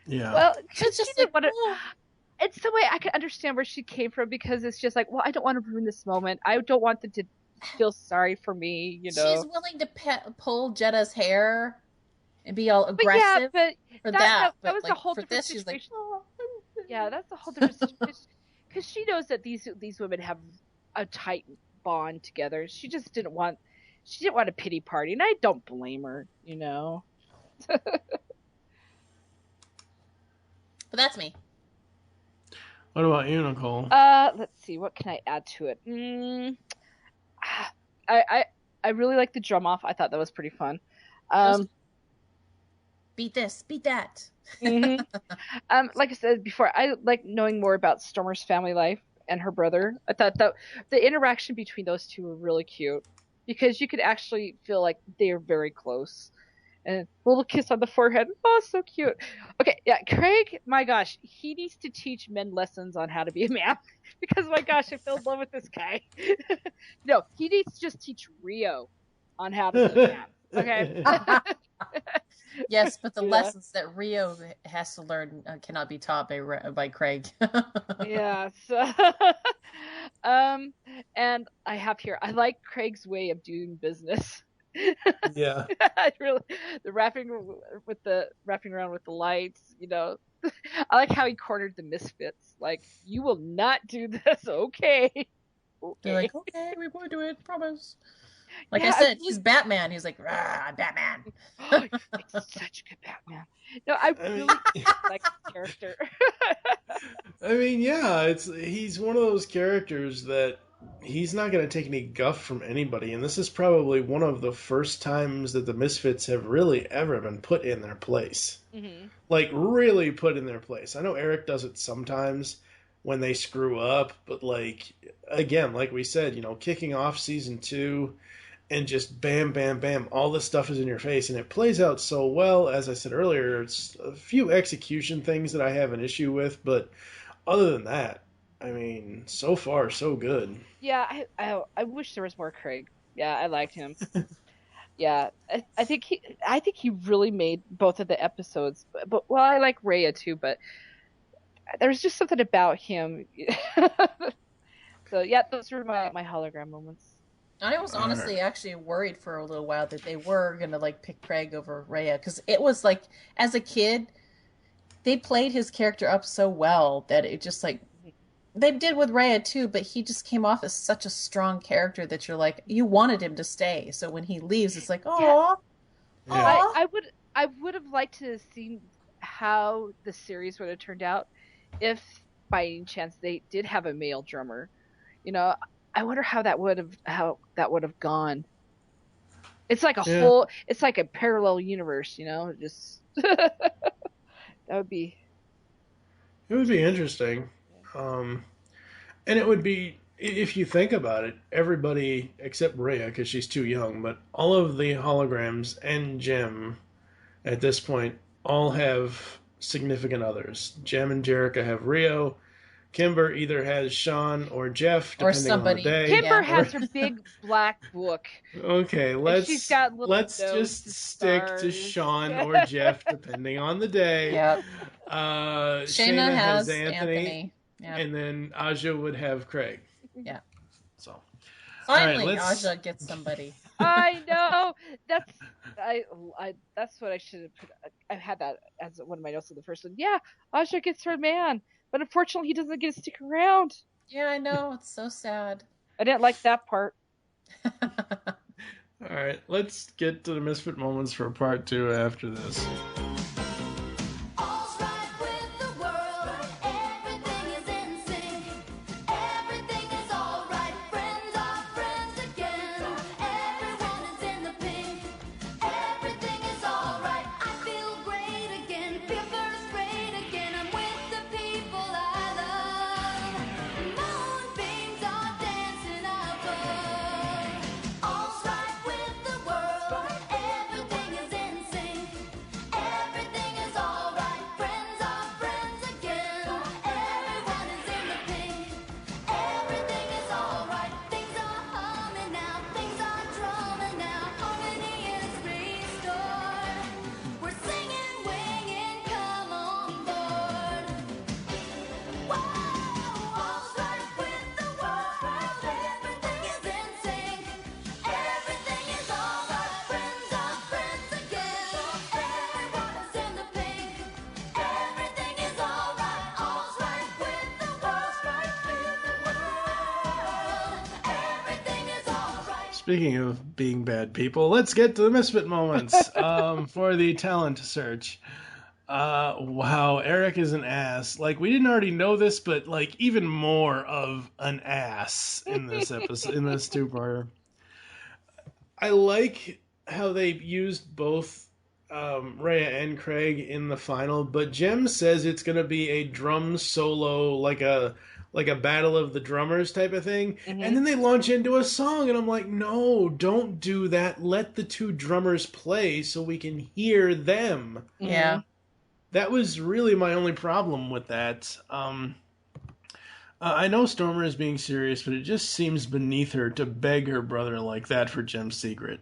Yeah. Well, It's just she like, didn't want to. oh, It's the way I can understand where she came from, because it's just like, well, I don't want to ruin this moment. I don't want them to feel sorry for me, you know. she's willing to pull Jetta's hair and be all But yeah, aggressive but for that but was a like whole for different this, she's like, situation. oh. Yeah, that's a whole different situation, because she knows that these women have a tight bond together. She didn't want a pity party, and I don't blame her, you know. But that's me. What about you, Nicole? Let's see, what can I add to it? I really like the drum off. I thought that was pretty fun. Beat this, beat that. Mm-hmm. Like I said before, I like knowing more about Stormer's family life and her brother. I thought that the interaction between those two were really cute, because you could actually feel like they are very close. And a little kiss on the forehead. Oh, so cute. Okay, yeah, Craig, my gosh, he needs to teach men lessons on how to be a man. Because, my gosh, I fell in love with this guy. No, he needs to just teach Rio on how to be a man. Okay? Yes, but the lessons that Rio has to learn cannot be taught by Craig. Yeah. So, and I have here, I like Craig's way of doing business. Yeah. Really, the wrapping around with the lights, you know. I like how he cornered the misfits. Like, you will not do this, okay? They're like, okay, we won't do it, promise. Like I said, he's Batman. He's like, I'm Batman. Oh, he's such a good Batman. No, I really like the character. I mean, yeah, he's one of those characters that he's not going to take any guff from anybody, and this is probably one of the first times that the Misfits have really ever been put in their place. Mm-hmm. Like, really put in their place. I know Eric does it sometimes when they screw up, but, like, again, like we said, you know, kicking off season 2 and just bam, bam, bam, all this stuff is in your face, and it plays out so well. As I said earlier, it's a few execution things that I have an issue with, but other than that, I mean, so far, so good. Yeah, I wish there was more Craig. Yeah, I liked him. Yeah, I think he really made both of the episodes. But well, I like Rhea too, but there's just something about him. So yeah, those were my hologram moments. I was honestly actually worried for a little while that they were gonna like pick Craig over Rhea, because it was like, as a kid, they played his character up so well that it just like, they did with Rhea too, but he just came off as such a strong character that you're like, you wanted him to stay. So when he leaves, it's like, oh, yeah. I would have liked to have seen how the series would have turned out if by any chance they did have a male drummer. You know, I wonder how that would have gone. It's like it's like a parallel universe, you know, just that would be. It would be interesting. And it would be, if you think about it, everybody except Rhea, because she's too young, but all of the holograms and Jem at this point all have significant others. Jem and Jerica have Rio. Kimber either has Sean or Jeff, depending on the day. Kimber has her big black book. Okay, let's just stick to Sean or Jeff, depending on the day. Yep. Shayna has Anthony. Yep. And then Aja would have Craig. Yeah. So finally, Aja gets somebody. I know. That's what I should have put. I had that as one of my notes in the first one. Yeah, Aja gets her man, but unfortunately, he doesn't get to stick around. Yeah, I know. It's so sad. I didn't like that part. All right, let's get to the Misfit moments for part 2 after this. Speaking of being bad people, let's get to the misfit moments for the talent search. Wow, Eric is an ass. Like, we didn't already know this, but like even more of an ass in this episode, in this two-parter. I like how they used both Rhea and Craig in the final, but Jem says it's going to be a drum solo, like a battle of the drummers type of thing, and then they launch into a song, and I'm like, no, don't do that. Let the two drummers play so we can hear them. Yeah. That was really my only problem with that. I know Stormer is being serious, but it just seems beneath her to beg her brother like that for Jem's secret.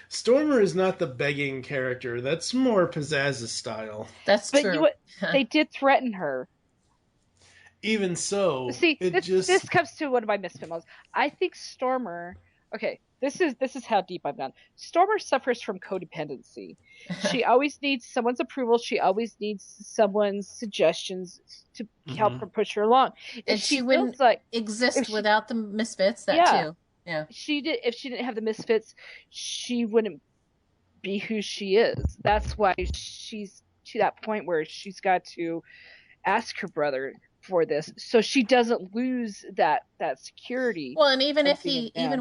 Stormer is not the begging character. That's more Pizzazz's style. That's But true. they did threaten her. Even so, See, this comes to one of my misfit moments. I think Stormer. Okay, this is how deep I've gone. Stormer suffers from codependency. She always needs someone's approval. She always needs someone's suggestions to help her push her along. And she wouldn't exist without the misfits. Too. Yeah. If she didn't have the misfits, she wouldn't be who she is. That's why she's to that point where she's got to ask her brother for this, so she doesn't lose that security. Well, and even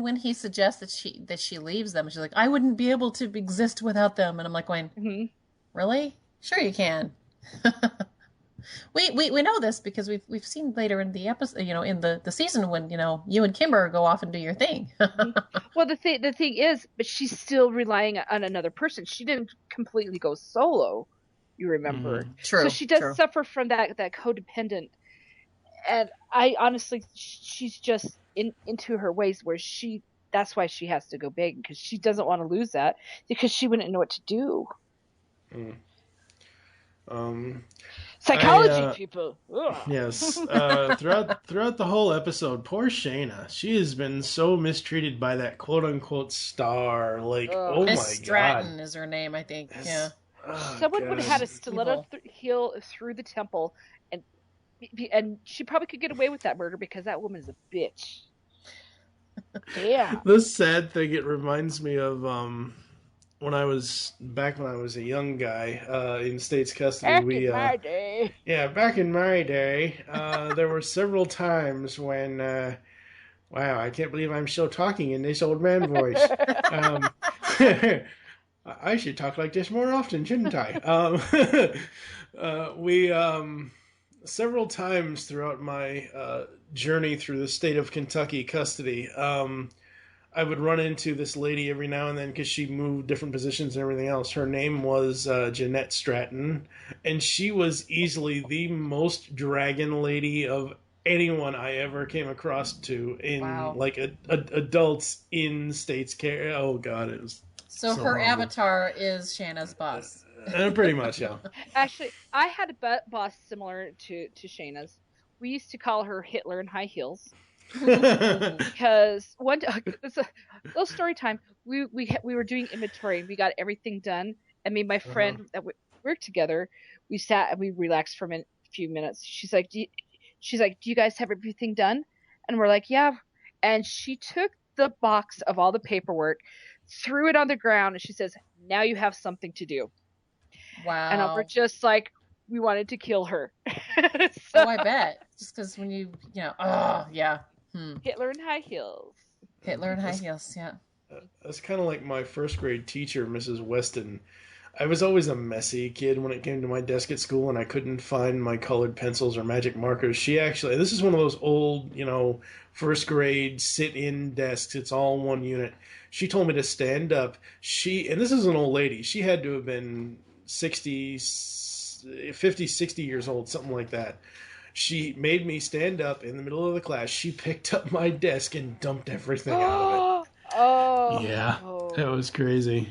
when he suggests that she leaves them, she's like, I wouldn't be able to exist without them, and I'm like, going, really? Sure, you can. We know this because we've seen later in the episode, in the season when you and Kimber go off and do your thing. Well, the thing is, but she's still relying on another person. She didn't completely go solo. You remember? True. So she does suffer from that codependent. And I honestly, she's just into her ways where that's why she has to go begging, because she doesn't want to lose that, because she wouldn't know what to do. Psychology, people. Ugh. Yes. Throughout the whole episode, poor Shayna. She has been so mistreated by that quote unquote star. Like, oh Miss my god. Stratton is her name, I think. Yeah. Someone would have had a stiletto heel through the temple, and she probably could get away with that murder because that woman is a bitch. Yeah. The sad thing, it reminds me of when I was a young guy in state's custody. My day. Yeah, back in my day, there were several times when, wow, I can't believe I'm still talking in this old man voice. I should talk like this more often, shouldn't I? We several times throughout my journey through the state of Kentucky custody, I would run into this lady every now and then because she moved different positions and everything else. Her name was Jeanette Stratton, and she was easily the most dragon lady of anyone I ever came across in like adults in state's care. Oh God, it was so her horrible. Avatar is Shayna's boss. Pretty much, yeah. Actually, I had a boss similar to Shayna's. We used to call her Hitler in high heels. Because it's a little story time. We were doing inventory. We got everything done. And me and my friend that we worked together, we sat and we relaxed for a few minutes. She's like, do you guys have everything done? And we're like, yeah. And she took the box of all the paperwork, threw it on the ground, and she says, now you have something to do. Wow. And we're just like, we wanted to kill her. So, I bet. Just because when yeah. Hitler in high heels. Hitler in high heels, yeah. That's kind of like my first grade teacher, Mrs. Weston. I was always a messy kid when it came to my desk at school, and I couldn't find my colored pencils or magic markers. This is one of those old, first grade sit-in desks. It's all one unit. She told me to stand up. And this is an old lady. She had to have been 50, 60 years old, something like that. She made me stand up in the middle of the class. She picked up my desk and dumped everything out of it. Oh. Yeah, it was crazy.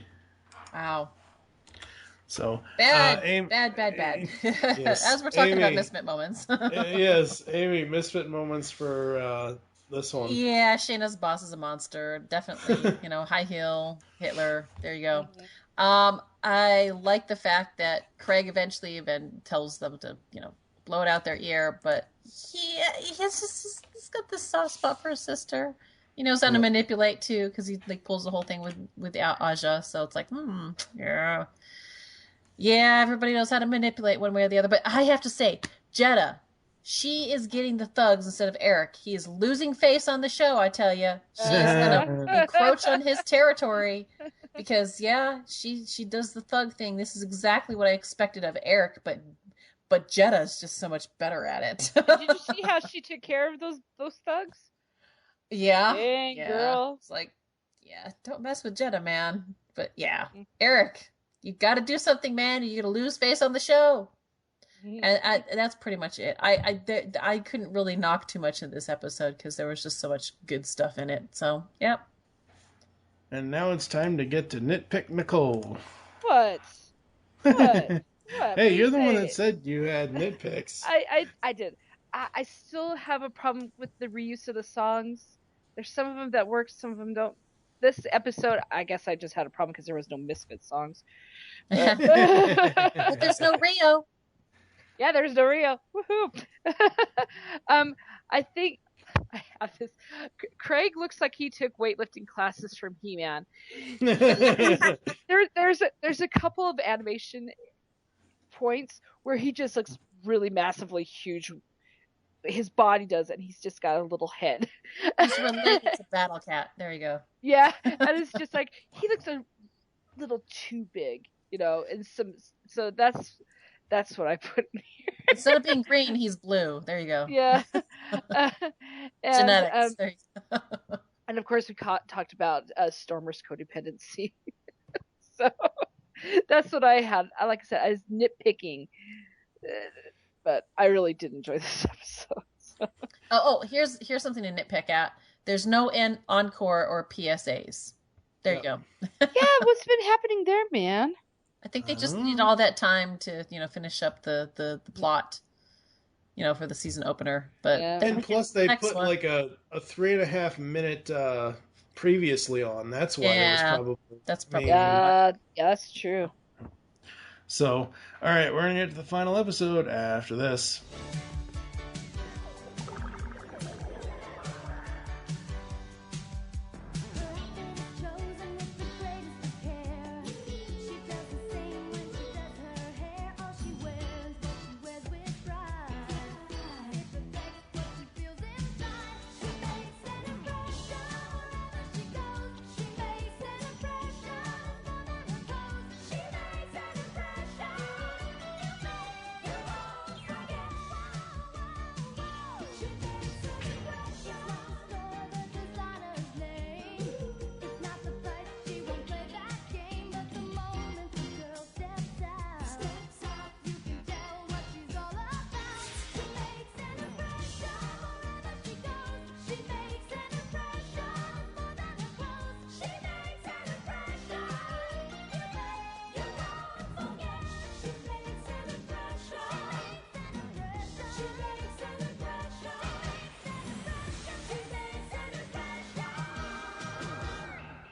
Wow. So bad. Yes, as we're talking about misfit moments. Yes, Amy, misfit moments for this one. Yeah, Shayna's boss is a monster. Definitely, high heel, Hitler. There you go. I like the fact that Craig eventually even tells them to, blow it out their ear, but he's got this soft spot for his sister. He knows how to manipulate too, because he like pulls the whole thing with Aja. So it's like, yeah, yeah. Everybody knows how to manipulate one way or the other. But I have to say, Jetta, she is getting the thugs instead of Eric. He is losing face on the show. I tell you, she is gonna encroach on his territory because she does the thug thing. This is exactly what I expected of Eric, but Jetta is just so much better at it. Did you see how she took care of those thugs? Yeah. Dang, girl. It's like, don't mess with Jetta, man. But Eric, you got to do something, man. You're going to lose face on the show. And that's pretty much it. I couldn't really knock too much in this episode because there was just so much good stuff in it. So, yep. And now it's time to get to Nitpick Nicole. What? Hey, you're the one that said you had nitpicks. I did. I still have a problem with the reuse of the songs. There's some of them that work, some of them don't. This episode, I guess I just had a problem because there was no Misfits songs. But there's no Rio. Yeah, there's no Rio. Woohoo! I think I have this. Craig looks like he took weightlifting classes from He-Man. There's a couple of animation points where he just looks really massively huge. His body does, and he's just got a little head. He's related to Battle Cat. There you go. Yeah, and it's just like he looks a little too big, and so that's what I put in here. Instead of being green, he's blue. There you go. Yeah. Genetics. There you go. And of course, we talked about Stormer's codependency. So that's what I had. Like I said, I was nitpicking, but I really did enjoy this episode. So. Here's something to nitpick at. There's no encore or PSAs. There you go. Yeah, what's been happening there, man? I think they just needed all that time to, finish up the plot, for the season opener. But and plus they put one. like a 3.5 minute previously on. That's why it was probably. That's probably. Yeah, that's true. So, all right, we're gonna get to the final episode after this.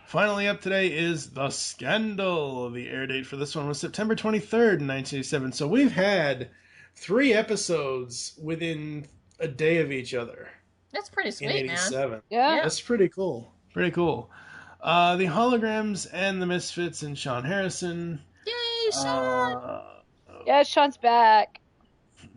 Finally up today is The Scandal. The air date for this one was September 23rd, 1987. So we've had 3 episodes within a day of each other. That's pretty sweet, man. Yeah. That's pretty cool. Pretty cool. The Holograms and the Misfits and Sean Harrison. Yay, Sean! Yeah, Sean's back.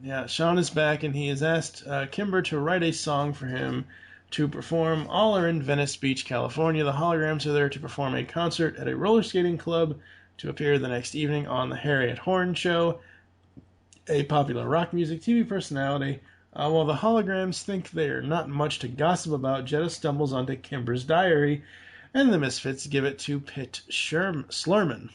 Yeah, Sean is back, and he has asked Kimber to write a song for him to perform. All are in Venice Beach, California. The Holograms are there to perform a concert at a roller skating club to appear the next evening on the Harriet Horn Show, a popular rock music TV personality. While the Holograms think they're not much to gossip about, Jetta stumbles onto Kimber's diary, and the Misfits give it to Pitt Slurman,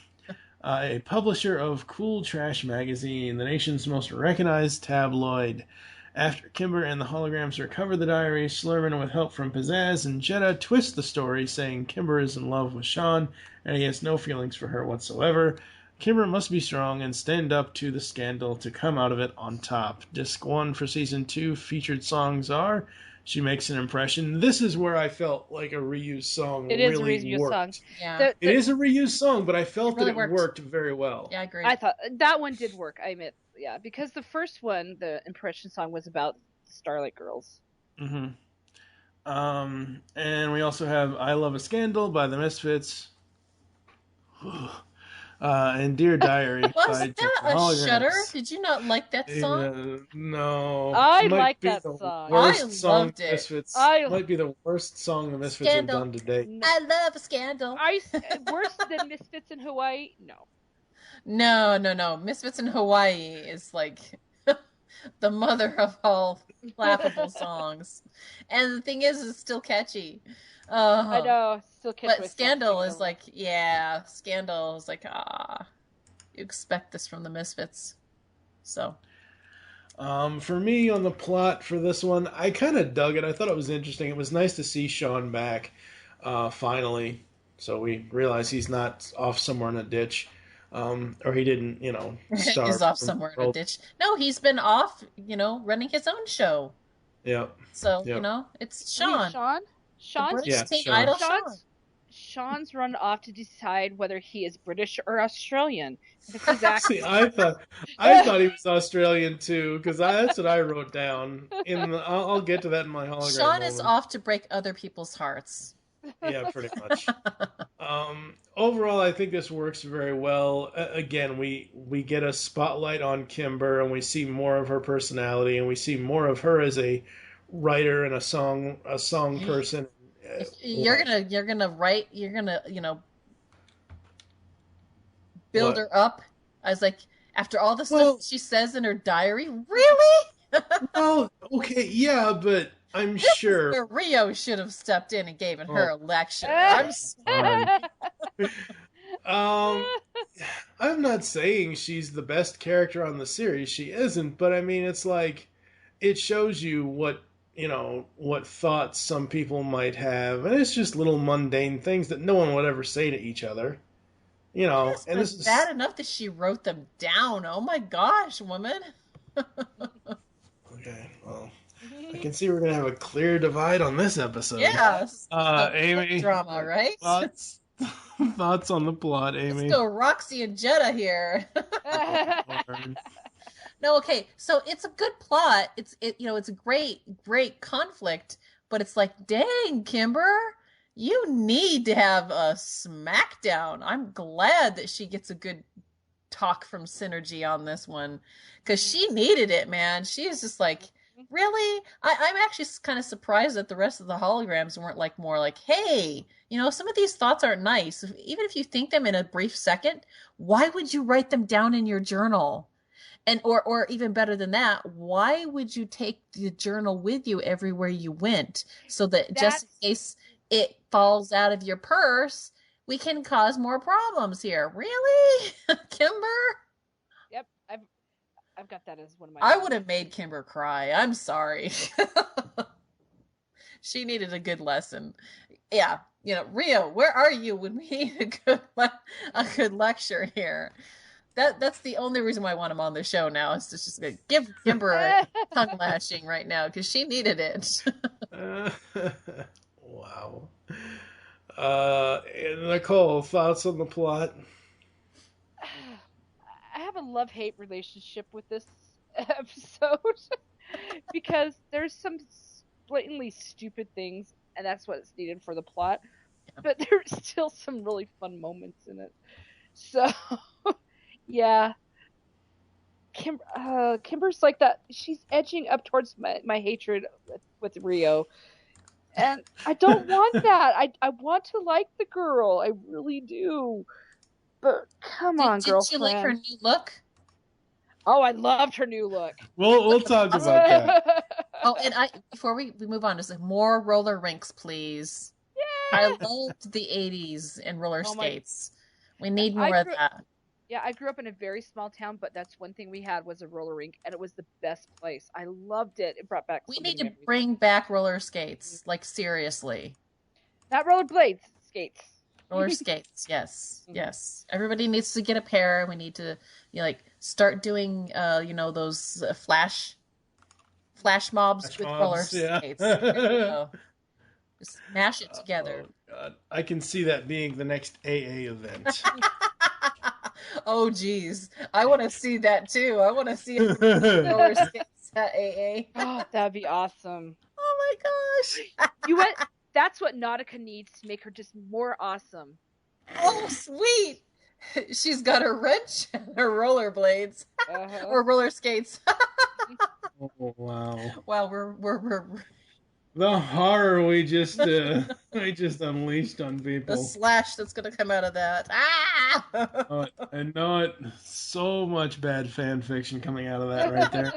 a publisher of Cool Trash magazine, the nation's most recognized tabloid. After Kimber and the Holograms recover the diary, Slurman, with help from Pizzazz and Jetta, twist the story, saying Kimber is in love with Sean, and he has no feelings for her whatsoever. Kimber must be strong and stand up to the scandal to come out of it on top. Disc 1 for Season 2 featured songs are She Makes an Impression. This is where I felt like a reused song It really is a reused worked. song. Yeah. It is a reused song, but I felt really that it worked. worked very well. Yeah, I agree. I thought that one did work. I admit, yeah, because the first one, the impression song, was about the Starlight Girls. Mm-hmm. And we also have I Love a Scandal by the Misfits. And Dear Diary Was by that Jetta a Shudder? Holograms. Did you not like that song? No. I It might like be that the song. worst I song loved the it. Misfits. I- Might be the worst song the Misfits Scandal. have done to date. I love a scandal. Worse than Misfits in Hawaii? No. No. Misfits in Hawaii is like the mother of all laughable songs. And the thing is, it's still catchy. I know. Still catch But myself Scandal thinking is of- like, Scandal is like, you expect this from the Misfits. So. For me, on the plot for this one, I kind of dug it. I thought it was interesting. It was nice to see Sean back, finally. So we realize he's not off somewhere in a ditch, or he didn't, starve. He's off from somewhere in the a world. ditch. No, he's been off, running his own show. Yep. So, Yep. it's Wait, Sean. Sean? The Sean's, British Yeah, teen Sean. idol Sean. Sean's run off to decide whether he is British or Australian. Because he's acting. See, I thought he was Australian too, because that's what I wrote down. I'll get to that in my hologram. Sean is moment. off to break other people's hearts. Yeah, pretty much. Overall, I think this works very well. Again, we get a spotlight on Kimber, and we see more of her personality, and we see more of her as a writer and a song person. You're gonna write. You're gonna build What? her up as like after all the Well- stuff she says in her diary. Really? Well, okay, yeah, but I'm This is sure. where Rio should have stepped in and given her a lecture. Oh. I'm sorry. I'm not saying she's the best character on the series. She isn't, but I mean, it's like it shows you what thoughts some people might have, and it's just little mundane things that no one would ever say to each other. Yes, And but this is bad enough that she wrote them down. Oh my gosh, woman. okay. Well, I can see we're gonna have a clear divide on this episode. Yes. Amy, Drama, right? thoughts on the plot, Amy? Let's go Roxy and Jetta here. No, okay. So it's a good plot. It's a great conflict, but it's like, dang, Kimber, you need to have a smackdown. I'm glad that she gets a good talk from Synergy on this one because she needed it, man. She is just like, really? I'm actually kind of surprised that the rest of the holograms weren't like more like, hey, some of these thoughts aren't nice. Even if you think them in a brief second, why would you write them down in your journal? And or even better than that, why would you take the journal with you everywhere you went so that just in case it falls out of your purse, we can cause more problems here? Really? Kimber? Yep, I've got that as one of my. I would have made Kimber cry. I'm sorry. She needed a good lesson. Yeah, Rio, where are you when we need a good lecture here? That's the only reason why I want him on the show now. Is to just give Kimber a tongue lashing right now because she needed it. Wow. Nicole, thoughts on the plot? I have a love-hate relationship with this episode because there's some blatantly stupid things, and that's what's needed for the plot. But there's still some really fun moments in it. So. Yeah, Kimber's like that. She's edging up towards my hatred with Rio, and I don't want that. I want to like the girl, I really do. But come on, girlfriend. Did you like her new look? Oh, I loved her new look. We'll talk about that. Oh, and before we move on, just like more roller rinks, please. Yeah. I loved the '80s and roller skates. We need more of that. Yeah, I grew up in a very small town, but that's one thing we had was a roller rink, and it was the best place. I loved it. It brought back. We so need many to memories. bring back roller skates, like seriously. Not roller blades, skates. Roller skates, yes. Everybody needs to get a pair. We need to, start doing, those flash mobs with roller skates. There you go. Just mash it together. Oh, God. I can see that being the next AA event. Oh, geez. I want to see that, too. I want to see roller skates at AA. Oh, that'd be awesome. Oh, my You what? That's what Nautica needs to make her just more awesome. Oh, sweet. She's got her wrench and her rollerblades. Or roller skates. Oh, wow. Wow, we're The horror we just unleashed on people. the slash that's gonna come out of that. Ah! And not so much bad fan fiction coming out of that right there.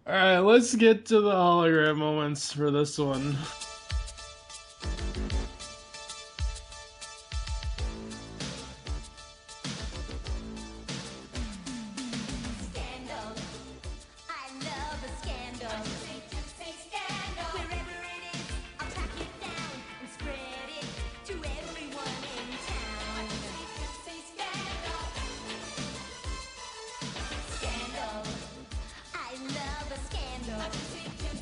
All right, let's get to the hologram moments for this one. Scandal. I love a scandal. Say scandal. Wherever it is, I'll track it down and spread it to everyone in town. Say scandal. Scandal. I love a scandal.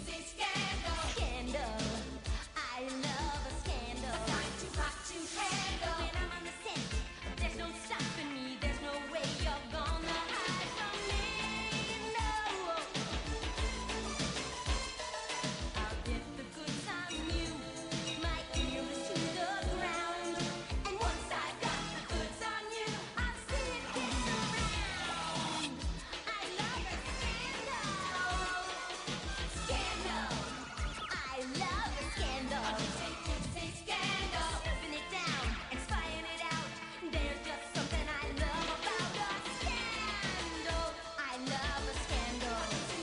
Say scandal. Scandal. I love a scandal. Not too hot to handle. When I'm on the scent, there's no stopping me. There's no way you're gonna hide from me. No. I'll get the goods on you. My ears to the ground. And once I've got the goods on you, I'll see it gets around. I love a scandal. Scandal. I love a scandal. Say scandal. Sniffing it down and spying it out. There's just something I love about a scandal. I love a scandal. I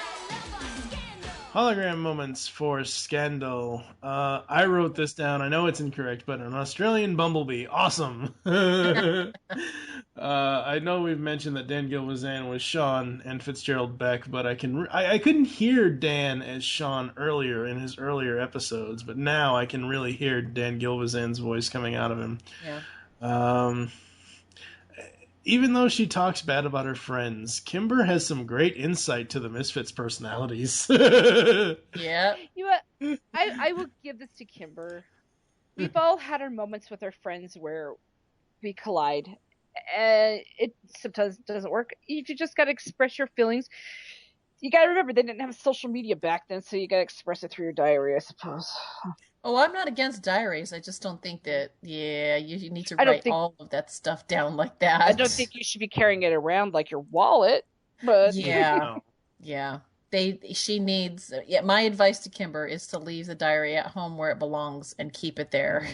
love a scandal. Hologram moments for Scandal. I wrote this down. I know it's incorrect, but an Australian bumblebee. Awesome. I know we've mentioned that Dan Gilvezan was Sean and Fitzgerald Beck, but I couldn't hear Dan as Sean earlier in his earlier episodes, but now I can really hear Dan Gilvezan's voice coming out of him. Yeah. Even though she talks bad about her friends, Kimber has some great insight to the Misfits' personalities. Yeah. You know what? I will give this to Kimber. We've all had our moments with our friends where we collide. It sometimes doesn't work. You just got to express your feelings. You got to remember, they didn't have social media back then, so you got to express it through your diary, I suppose. Oh, I'm not against diaries. I just don't think that, you need to I don't write think- all of that stuff down like that. I don't think you should be carrying it around like your wallet, but Yeah. No. Yeah. She needs, my advice to Kimber is to leave the diary at home where it belongs and keep it there.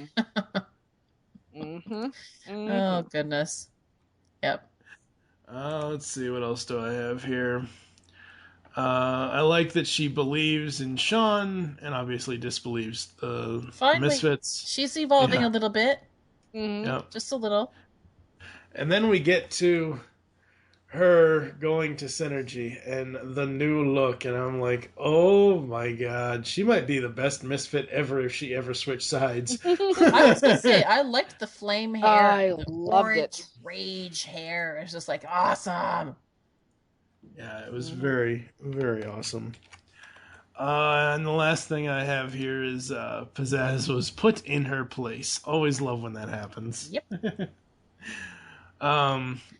Oh, goodness. Yep. Let's see, what else do I have here? I like that she believes in Sean and obviously disbelieves the Finally, Misfits. she's evolving Yeah. a little bit. Yep. Just a little. And then we get to her going to Synergy and the new look, and I'm like, oh my god, she might be the best Misfit ever if she ever switched sides. I was gonna say, I liked the flame hair. I and the loved orange it. rage hair. It's just like awesome. Yeah, it was very, very awesome. And the last thing I have here is Pizzazz was put in her place. Always love when that happens. Yep.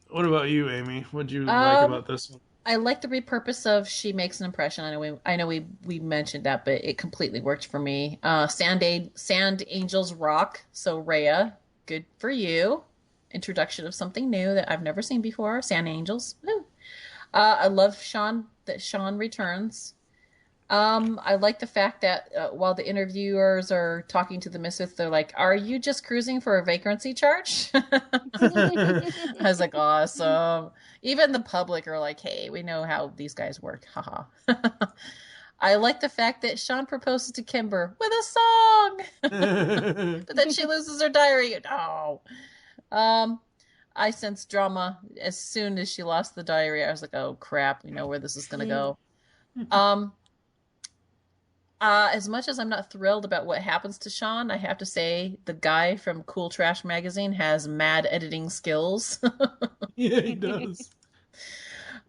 What about you, Amy? What'd you like about this one? I like the repurpose of She Makes an Impression. I know we mentioned that, but it completely worked for me. Sand Angels Rock. So Rhea, good for you. Introduction of something new that I've never seen before. Sand Angels. Woo. I love that Sean returns. I like the fact that while the interviewers are talking to the Misfits, they're like, "Are you just cruising for a vacancy charge?" I was like, awesome. Even the public are like, "Hey, we know how these guys work." Haha. I like the fact that Sean proposes to Kimber with a song, but then she loses her diary. Oh. I sensed drama as soon as she lost the diary. I was like, "Oh crap, we know where this is going to go." As much as I'm not thrilled about what happens to Sean, I have to say the guy from Cool Trash Magazine has mad editing skills. Yeah, he does.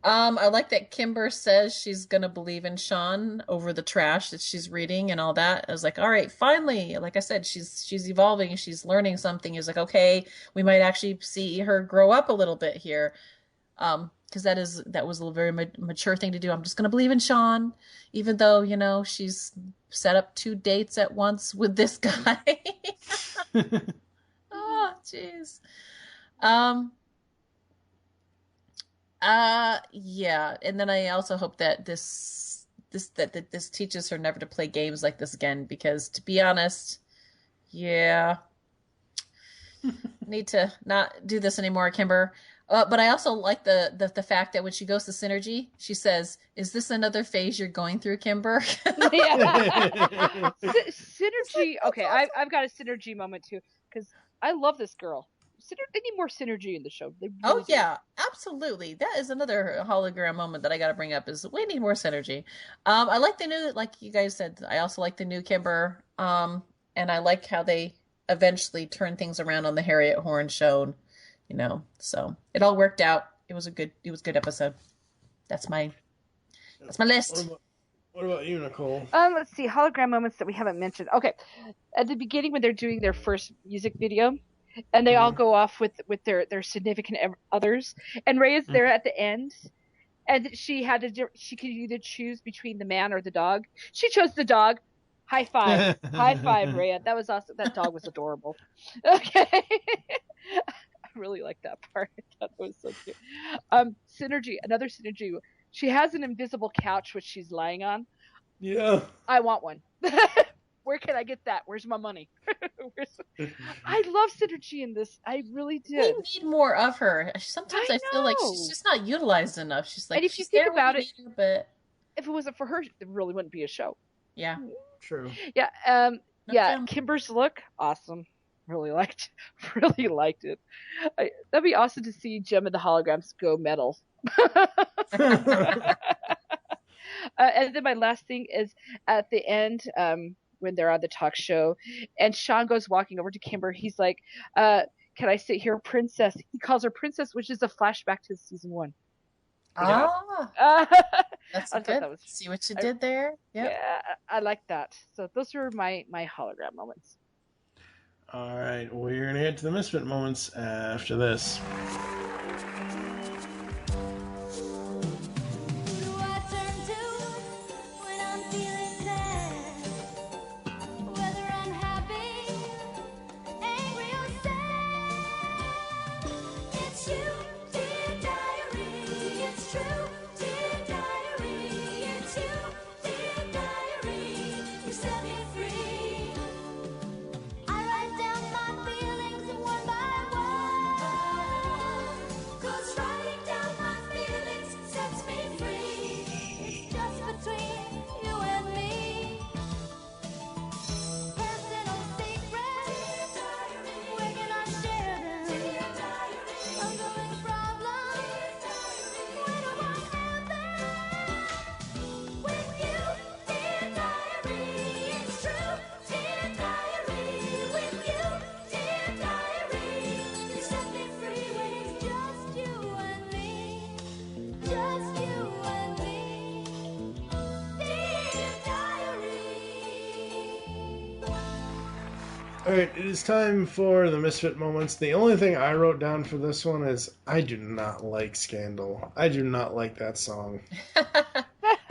I like that Kimber says she's gonna believe in Sean over the trash that she's reading and all that. I was like, all right, finally. Like I said, she's evolving, she's learning something. It's like, okay, we might actually see her grow up a little bit here. because that was a very mature thing to do. I'm just going to believe in Sean, even though, you know, she's set up 2 dates at once with this guy. Oh, jeez. Yeah, and then I also hope that this teaches her never to play games like this again, because to be honest, yeah, need to not do this anymore, Kimber. But I also like the fact that when she goes to Synergy, she says, "Is this another phase you're going through, Kimber?" Yeah. Synergy. Okay, I've got a Synergy moment too, because I love this girl. They need more Synergy in the show. They really do. Yeah, absolutely. That is another hologram moment that I got to bring up, is we need more Synergy. I like the new, like you guys said, I also like the new Kimber. And I like how they eventually turn things around on the Harriet Horn show, you know. So it all worked out. It was a good episode. That's my list. What about you, Nicole? Let's see, hologram moments that we haven't mentioned. Okay, at the beginning when they're doing their first music video, and they all go off with their significant others, and Ray is there at the end, and she could either choose between the man or the dog. She chose the dog. High five, high five, Ray. That was awesome. That dog was adorable. Okay, I really like that part. I thought that was so cute. Synergy, another Synergy. She has an invisible couch which she's lying on. Yeah, I want one. Where can I get that? Where's my money? I love Synergy in this. I really do. We need more of her. Sometimes I feel like she's just not utilized enough. She's like, and if you think about it, but if it wasn't for her, there really wouldn't be a show. Yeah, true. Yeah. Yeah. Kimber's look, awesome. Really liked it. That'd be awesome to see Gem and the Holograms go metal. And then my last thing is at the end, when they're on the talk show, and Sean goes walking over to Kimber. He's like, "Can I sit here, princess?" He calls her princess, which is a flashback to season 1. That's good. See what you did there. Yep. Yeah, I like that. So those are my hologram moments. All right, we're gonna get to the misfit moments after this. Alright, it is time for the misfit moments. The only thing I wrote down for this one is I do not like Scandal. I do not like that song.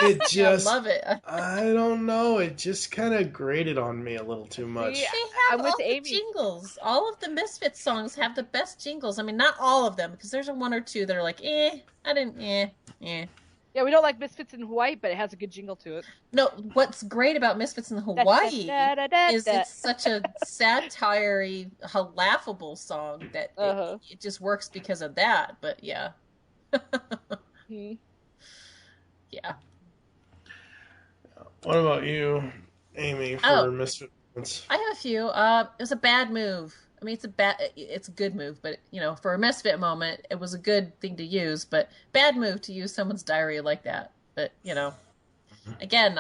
It just... I love it. I don't know. It just kind of grated on me a little too much. They have all the jingles. All of the Misfit songs have the best jingles. I mean, not all of them, because there's one or two that are like, I didn't, Yeah, we don't like Misfits in Hawaii, but it has a good jingle to it. No, what's great about Misfits in Hawaii is it's such a satire-y, laughable song that it just works because of that. But yeah. Yeah. What about you, Amy, for misfit moments? I have a few. It was a bad move. I mean, it's a good move, but, for a misfit moment, it was a good thing to use, but bad move to use someone's diary like that. But, again,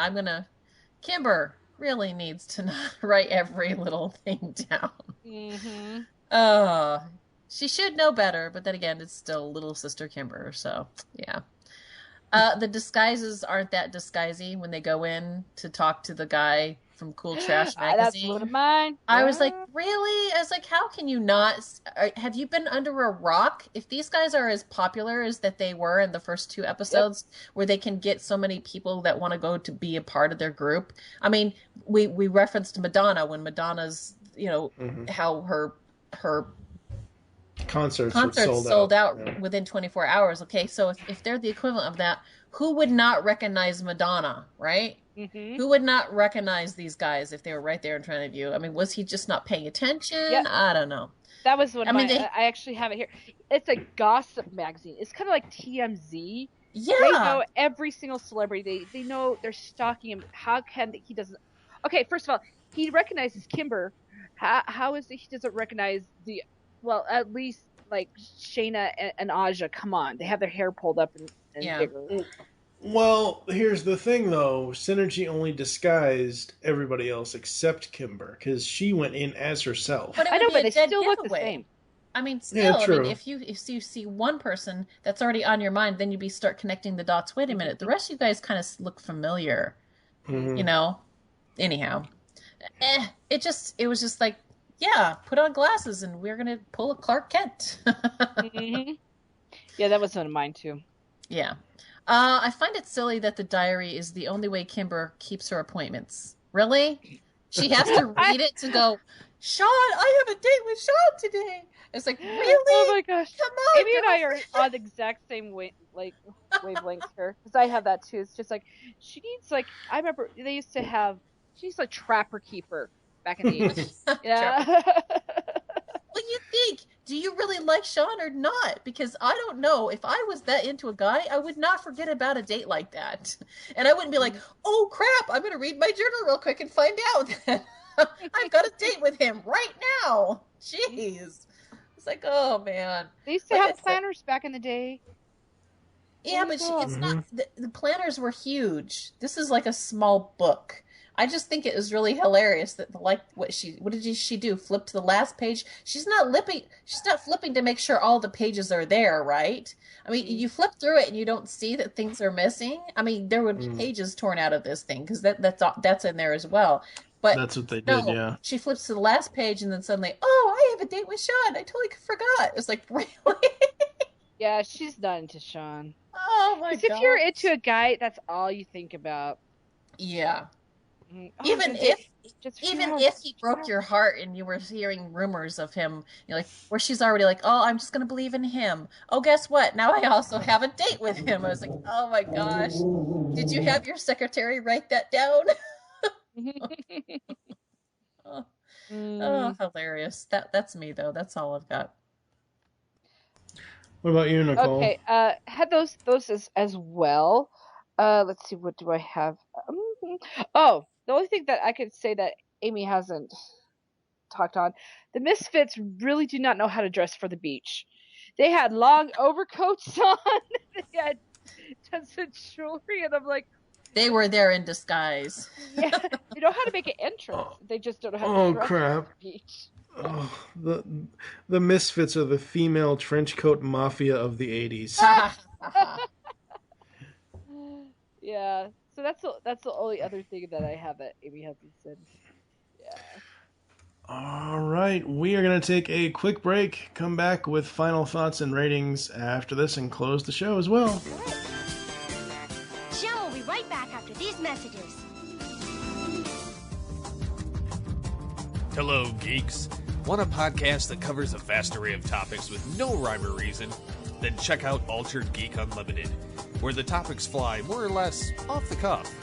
Kimber really needs to not write every little thing down. Mm-hmm. She should know better, but then again, it's still little sister Kimber, so, yeah. The disguises aren't that disguisey when they go in to talk to the guy from Cool Trash That's magazine. one of mine. I was like, really? I was like, how can you not? Have you been under a rock? If these guys are as popular as that they were in the first 2 episodes, where they can get so many people that want to go to be a part of their group. I mean, we referenced Madonna when Madonna's, how her Concerts sold out within 24 hours. Okay, so if they're the equivalent of that, who would not recognize Madonna, right? Mm-hmm. Who would not recognize these guys if they were right there in front of you? I mean, was he just not paying attention? Yep. I don't know. That was one of I actually have it here. It's a gossip magazine. It's kind of like TMZ. Yeah. They know every single celebrity. They know they're stalking him. How can he doesn't? Okay, first of all, he recognizes Kimber. How is it he doesn't recognize at least like Shayna and Aja? Come on, they have their hair pulled up and bigger. Well, here's the thing, though. Synergy only disguised everybody else except Kimber, because she went in as herself. But I know, but they still look the same. I mean, still, true. I mean, if you see one person that's already on your mind, then you start connecting the dots. Wait a minute, the rest of you guys kind of look familiar, Anyhow, it was just like, yeah, put on glasses and we're gonna pull a Clark Kent. Mm-hmm. Yeah, that was one of mine too. Yeah. I find it silly that the diary is the only way Kimber keeps her appointments. Really? She has to read it to go, Sean, I have a date with Sean today. It's like, really? Oh my gosh. Come on. Amy and I are on the exact same wavelength here. Because I have that too. It's just like, she needs I remember they used to have, she needs Trapper Keeper back in the 80s. Yeah. What do you think? Do you really like Sean or not? Because I don't know. If I was that into a guy, I would not forget about a date like that. And I wouldn't be like, oh crap, I'm going to read my journal real quick and find out that I've got a date with him right now. Jeez. It's like, oh man. They used to have planners back in the day. Yeah, but it's not, the planners were huge. This is like a small book. I just think it was really hilarious that what did she do? Flip to the last page? She's not flipping to make sure all the pages are there, right? I mean, you flip through it and you don't see that things are missing. I mean, there would be pages torn out of this thing because that's in there as well. But that's what they did, yeah. She flips to the last page and then suddenly, oh, I have a date with Sean. I totally forgot. It's like, really? Yeah, she's not into Sean. Oh my god! Because if you're into a guy, that's all you think about. Yeah. Oh, even if he broke your heart and you were hearing rumors of him, where she's already like, oh, I'm just going to believe in him. Oh, guess what? Now I also have a date with him. I was like, oh my gosh. Did you have your secretary write that down? Oh, hilarious. That's me though. That's all I've got. What about you, Nicole? Okay, had those as well. Let's see, what do I have? The only thing that I could say that Amy hasn't talked on, the Misfits really do not know how to dress for the beach. They had long overcoats on. They had tons of jewelry, and I'm like, they were there in disguise. Yeah, they know how to make an entrance. They just don't know how to dress for the beach. Oh, the Misfits are the female trench coat mafia of the 80s. Yeah, so that's the only other thing that I have that Amy hasn't said. Yeah. All right, we are going to take a quick break, come back with final thoughts and ratings after this, and close the show as well. Show will be right back after these messages. Hello, geeks. Want a podcast that covers a vast array of topics with no rhyme or reason? Then check out Altered Geek Unlimited, where the topics fly more or less off the cuff.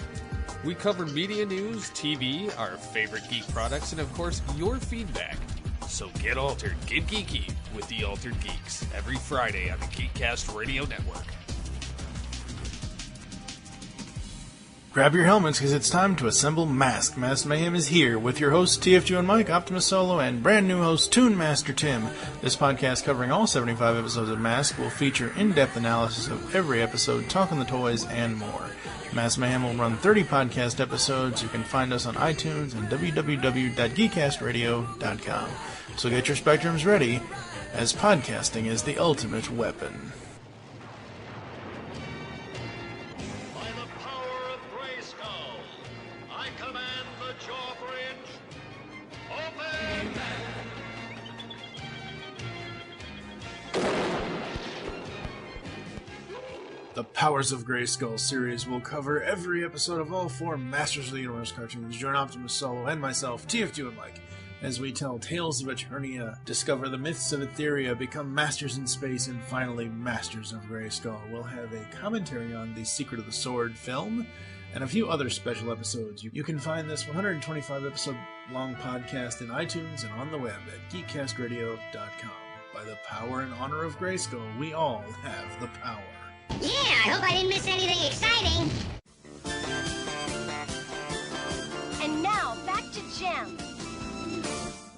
We cover media news, TV, our favorite geek products, and of course, your feedback. So get altered, get geeky with the Altered Geeks every Friday on the Geekcast Radio Network. Grab your helmets because it's time to assemble Mask. Mask Mayhem is here with your hosts TFG and Mike, Optimus Solo, and brand new host Toon Master Tim. This podcast covering all 75 episodes of Mask will feature in-depth analysis of every episode, talking the toys, and more. Mask Mayhem will run 30 podcast episodes. You can find us on iTunes and www.geekcastradio.com. So get your spectrums ready, as podcasting is the ultimate weapon. By the power of Grayskull, I command the jaw The Powers of Grayskull series will cover every episode of all 4 Masters of the Universe cartoons. Join Optimus Solo and myself, TF2 and Mike, as we tell tales of Eternia, discover the myths of Etheria, become masters in space, and finally masters of Grayskull. We'll have a commentary on the Secret of the Sword film, and a few other special episodes. You can find this 125 episode long podcast in iTunes and on the web at geekcastradio.com. By the power and honor of Grayskull, we all have the power. Yeah, I hope I didn't miss anything exciting. And now, back to Gem.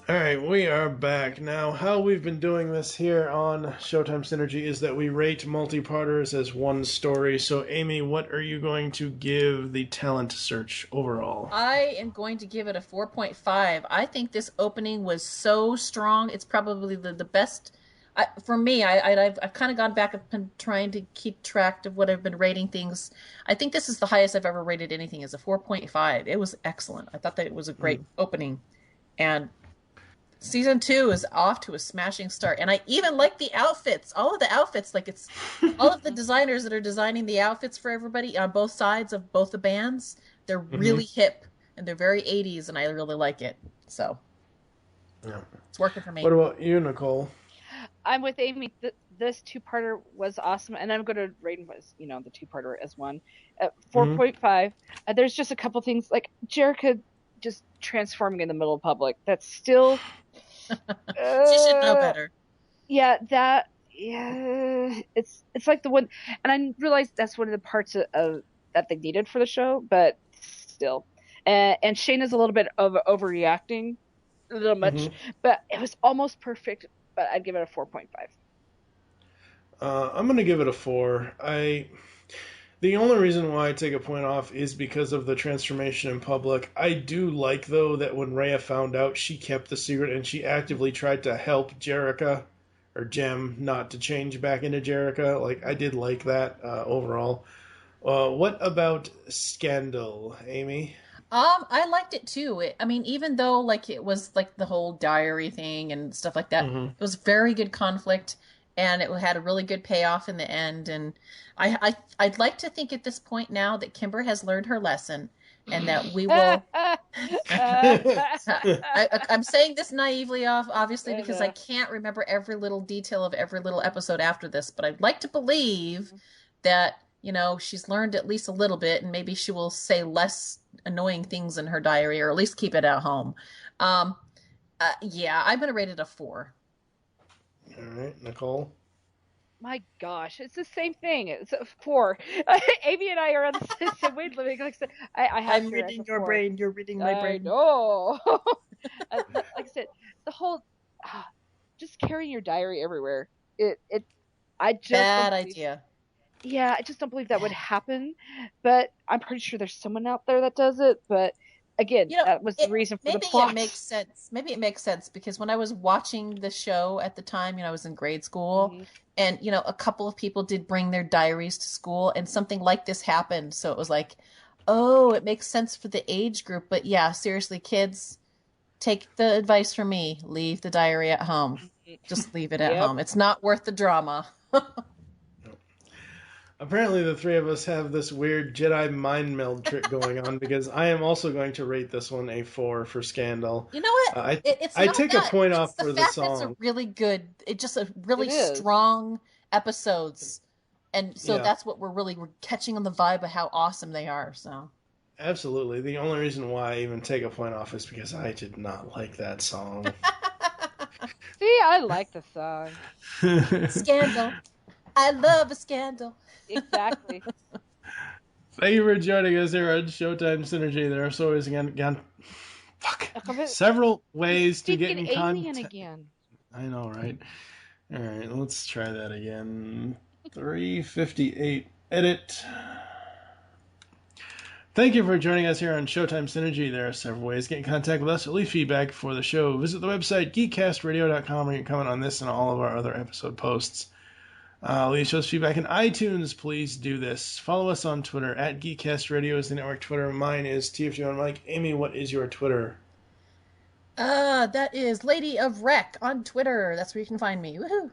Alright, we are back. Now, how we've been doing this here on Showtime Synergy is that we rate multi-parters as one story. So, Amy, what are you going to give the talent search overall? I am going to give it a 4.5. I think this opening was so strong. It's probably the best. For me, I've kind of gone back and been trying to keep track of what I've been rating things. I think this is the highest I've ever rated anything, is a 4.5. It was excellent. I thought that it was a great opening. And season 2 is off to a smashing start. And I even like the outfits. All of the outfits, like it's all of the designers that are designing the outfits for everybody on both sides of both the bands. They're really hip and they're very 80s, and I really like it. So it's working for me. What about you, Nicole? I'm with Amy. This two-parter was awesome, and I'm going to rate the two-parter as one. 4.5. There's just a couple things, like Jerica just transforming in the middle of public. That's still... She should know better. Yeah, it's like the one... And I realized that's one of the parts of that they needed for the show, but still. And Shayna's a little bit overreacting, a little much, but it was almost perfect. But I'd give it a 4.5. I'm going to give it a 4. The only reason why I take a point off is because of the transformation in public. I do like, though, that when Rhea found out, she kept the secret and she actively tried to help Jerica, or Jem, not to change back into Jerica. Like, I did like that overall. What about Scandal, Amy? I liked it too. Even though like it was like the whole diary thing and stuff like that, it was very good conflict, and it had a really good payoff in the end. And I'd like to think at this point now that Kimber has learned her lesson, and that we will. I'm saying this naively, obviously, because I can't remember every little detail of every little episode after this, but I'd like to believe that she's learned at least a little bit, and maybe she will say less annoying things in her diary, or at least keep it at home. I'm going to rate it a 4. All right, Nicole? My gosh, it's the same thing. It's a 4. Amy and I are on the same wavelength. Like I said, I'm reading your brain. You're reading my brain. No. Like I said, the whole just carrying your diary everywhere. Bad idea. Yeah, I just don't believe that would happen, but I'm pretty sure there's someone out there that does it. But again, that was the reason for the plot. Maybe it makes sense. Maybe it makes sense because when I was watching the show at the time, I was in grade school, and a couple of people did bring their diaries to school, and something like this happened. So it was like, oh, it makes sense for the age group. But yeah, seriously, kids, take the advice from me: leave the diary at home. Just leave it at home. It's not worth the drama. Apparently the three of us have this weird Jedi mind meld trick going on, because I am also going to rate this one a 4 for Scandal. You know what? I take a point off for the song. It's a really good, it's just a really strong episodes. And so that's what we're catching on the vibe of how awesome they are. So absolutely. The only reason why I even take a point off is because I did not like that song. See, I like the song. Scandal. I love a scandal. Exactly. Thank you for joining us here on Showtime Synergy. There are always several ways to get in contact. Again. I know, right? All right, let's try that again. 358 edit. Thank you for joining us here on Showtime Synergy. There are several ways to get in contact with us or leave feedback for the show. Visit the website geekcastradio.com, where you can comment on this and all of our other episode posts. Leave us feedback in iTunes. Please do this. Follow us on Twitter at GeekCastRadio is the network Twitter. Mine is TF2 and Mike. Amy, what is your Twitter? That is Lady of Rec on Twitter. That's where you can find me. Woohoo!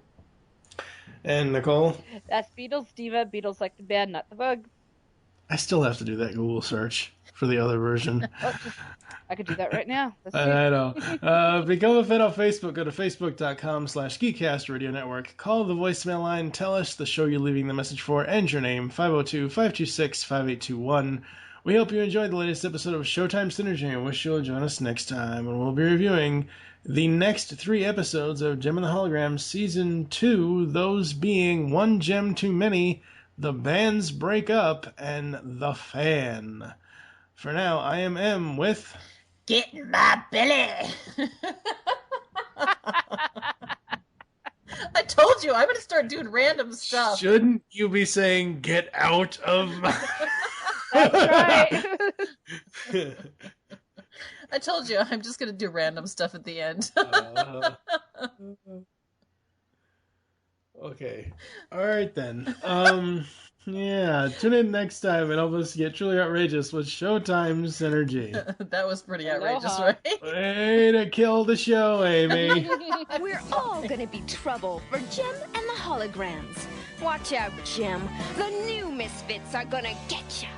And Nicole? That's Beatles Diva. Beatles like the band, not the bug. I still have to do that Google search for the other version. I could do that right now. I know. Become a fan on Facebook. Go to facebook.com/Geekcast Radio Network. Call the voicemail line. Tell us the show you're leaving the message for and your name. 502-526-5821. We hope you enjoyed the latest episode of Showtime Synergy and wish you'll join us next time. And we'll be reviewing the next 3 episodes of Gem and the Holograms Season 2, those being One Gem Too Many, The Bands Break Up, and The Fan. For now, I am M with... Get my belly! I told you, I'm going to start doing random stuff. Shouldn't you be saying, get out of my... That's right. I told you, I'm just going to do random stuff at the end. Okay. All right, then. Yeah, tune in next time and help us get truly outrageous with Showtime Synergy. That was pretty outrageous, Aloha. right? Way to kill the show, Amy. We're all gonna be trouble for Gem and the Holograms. Watch out, Gem. The new misfits are gonna get ya.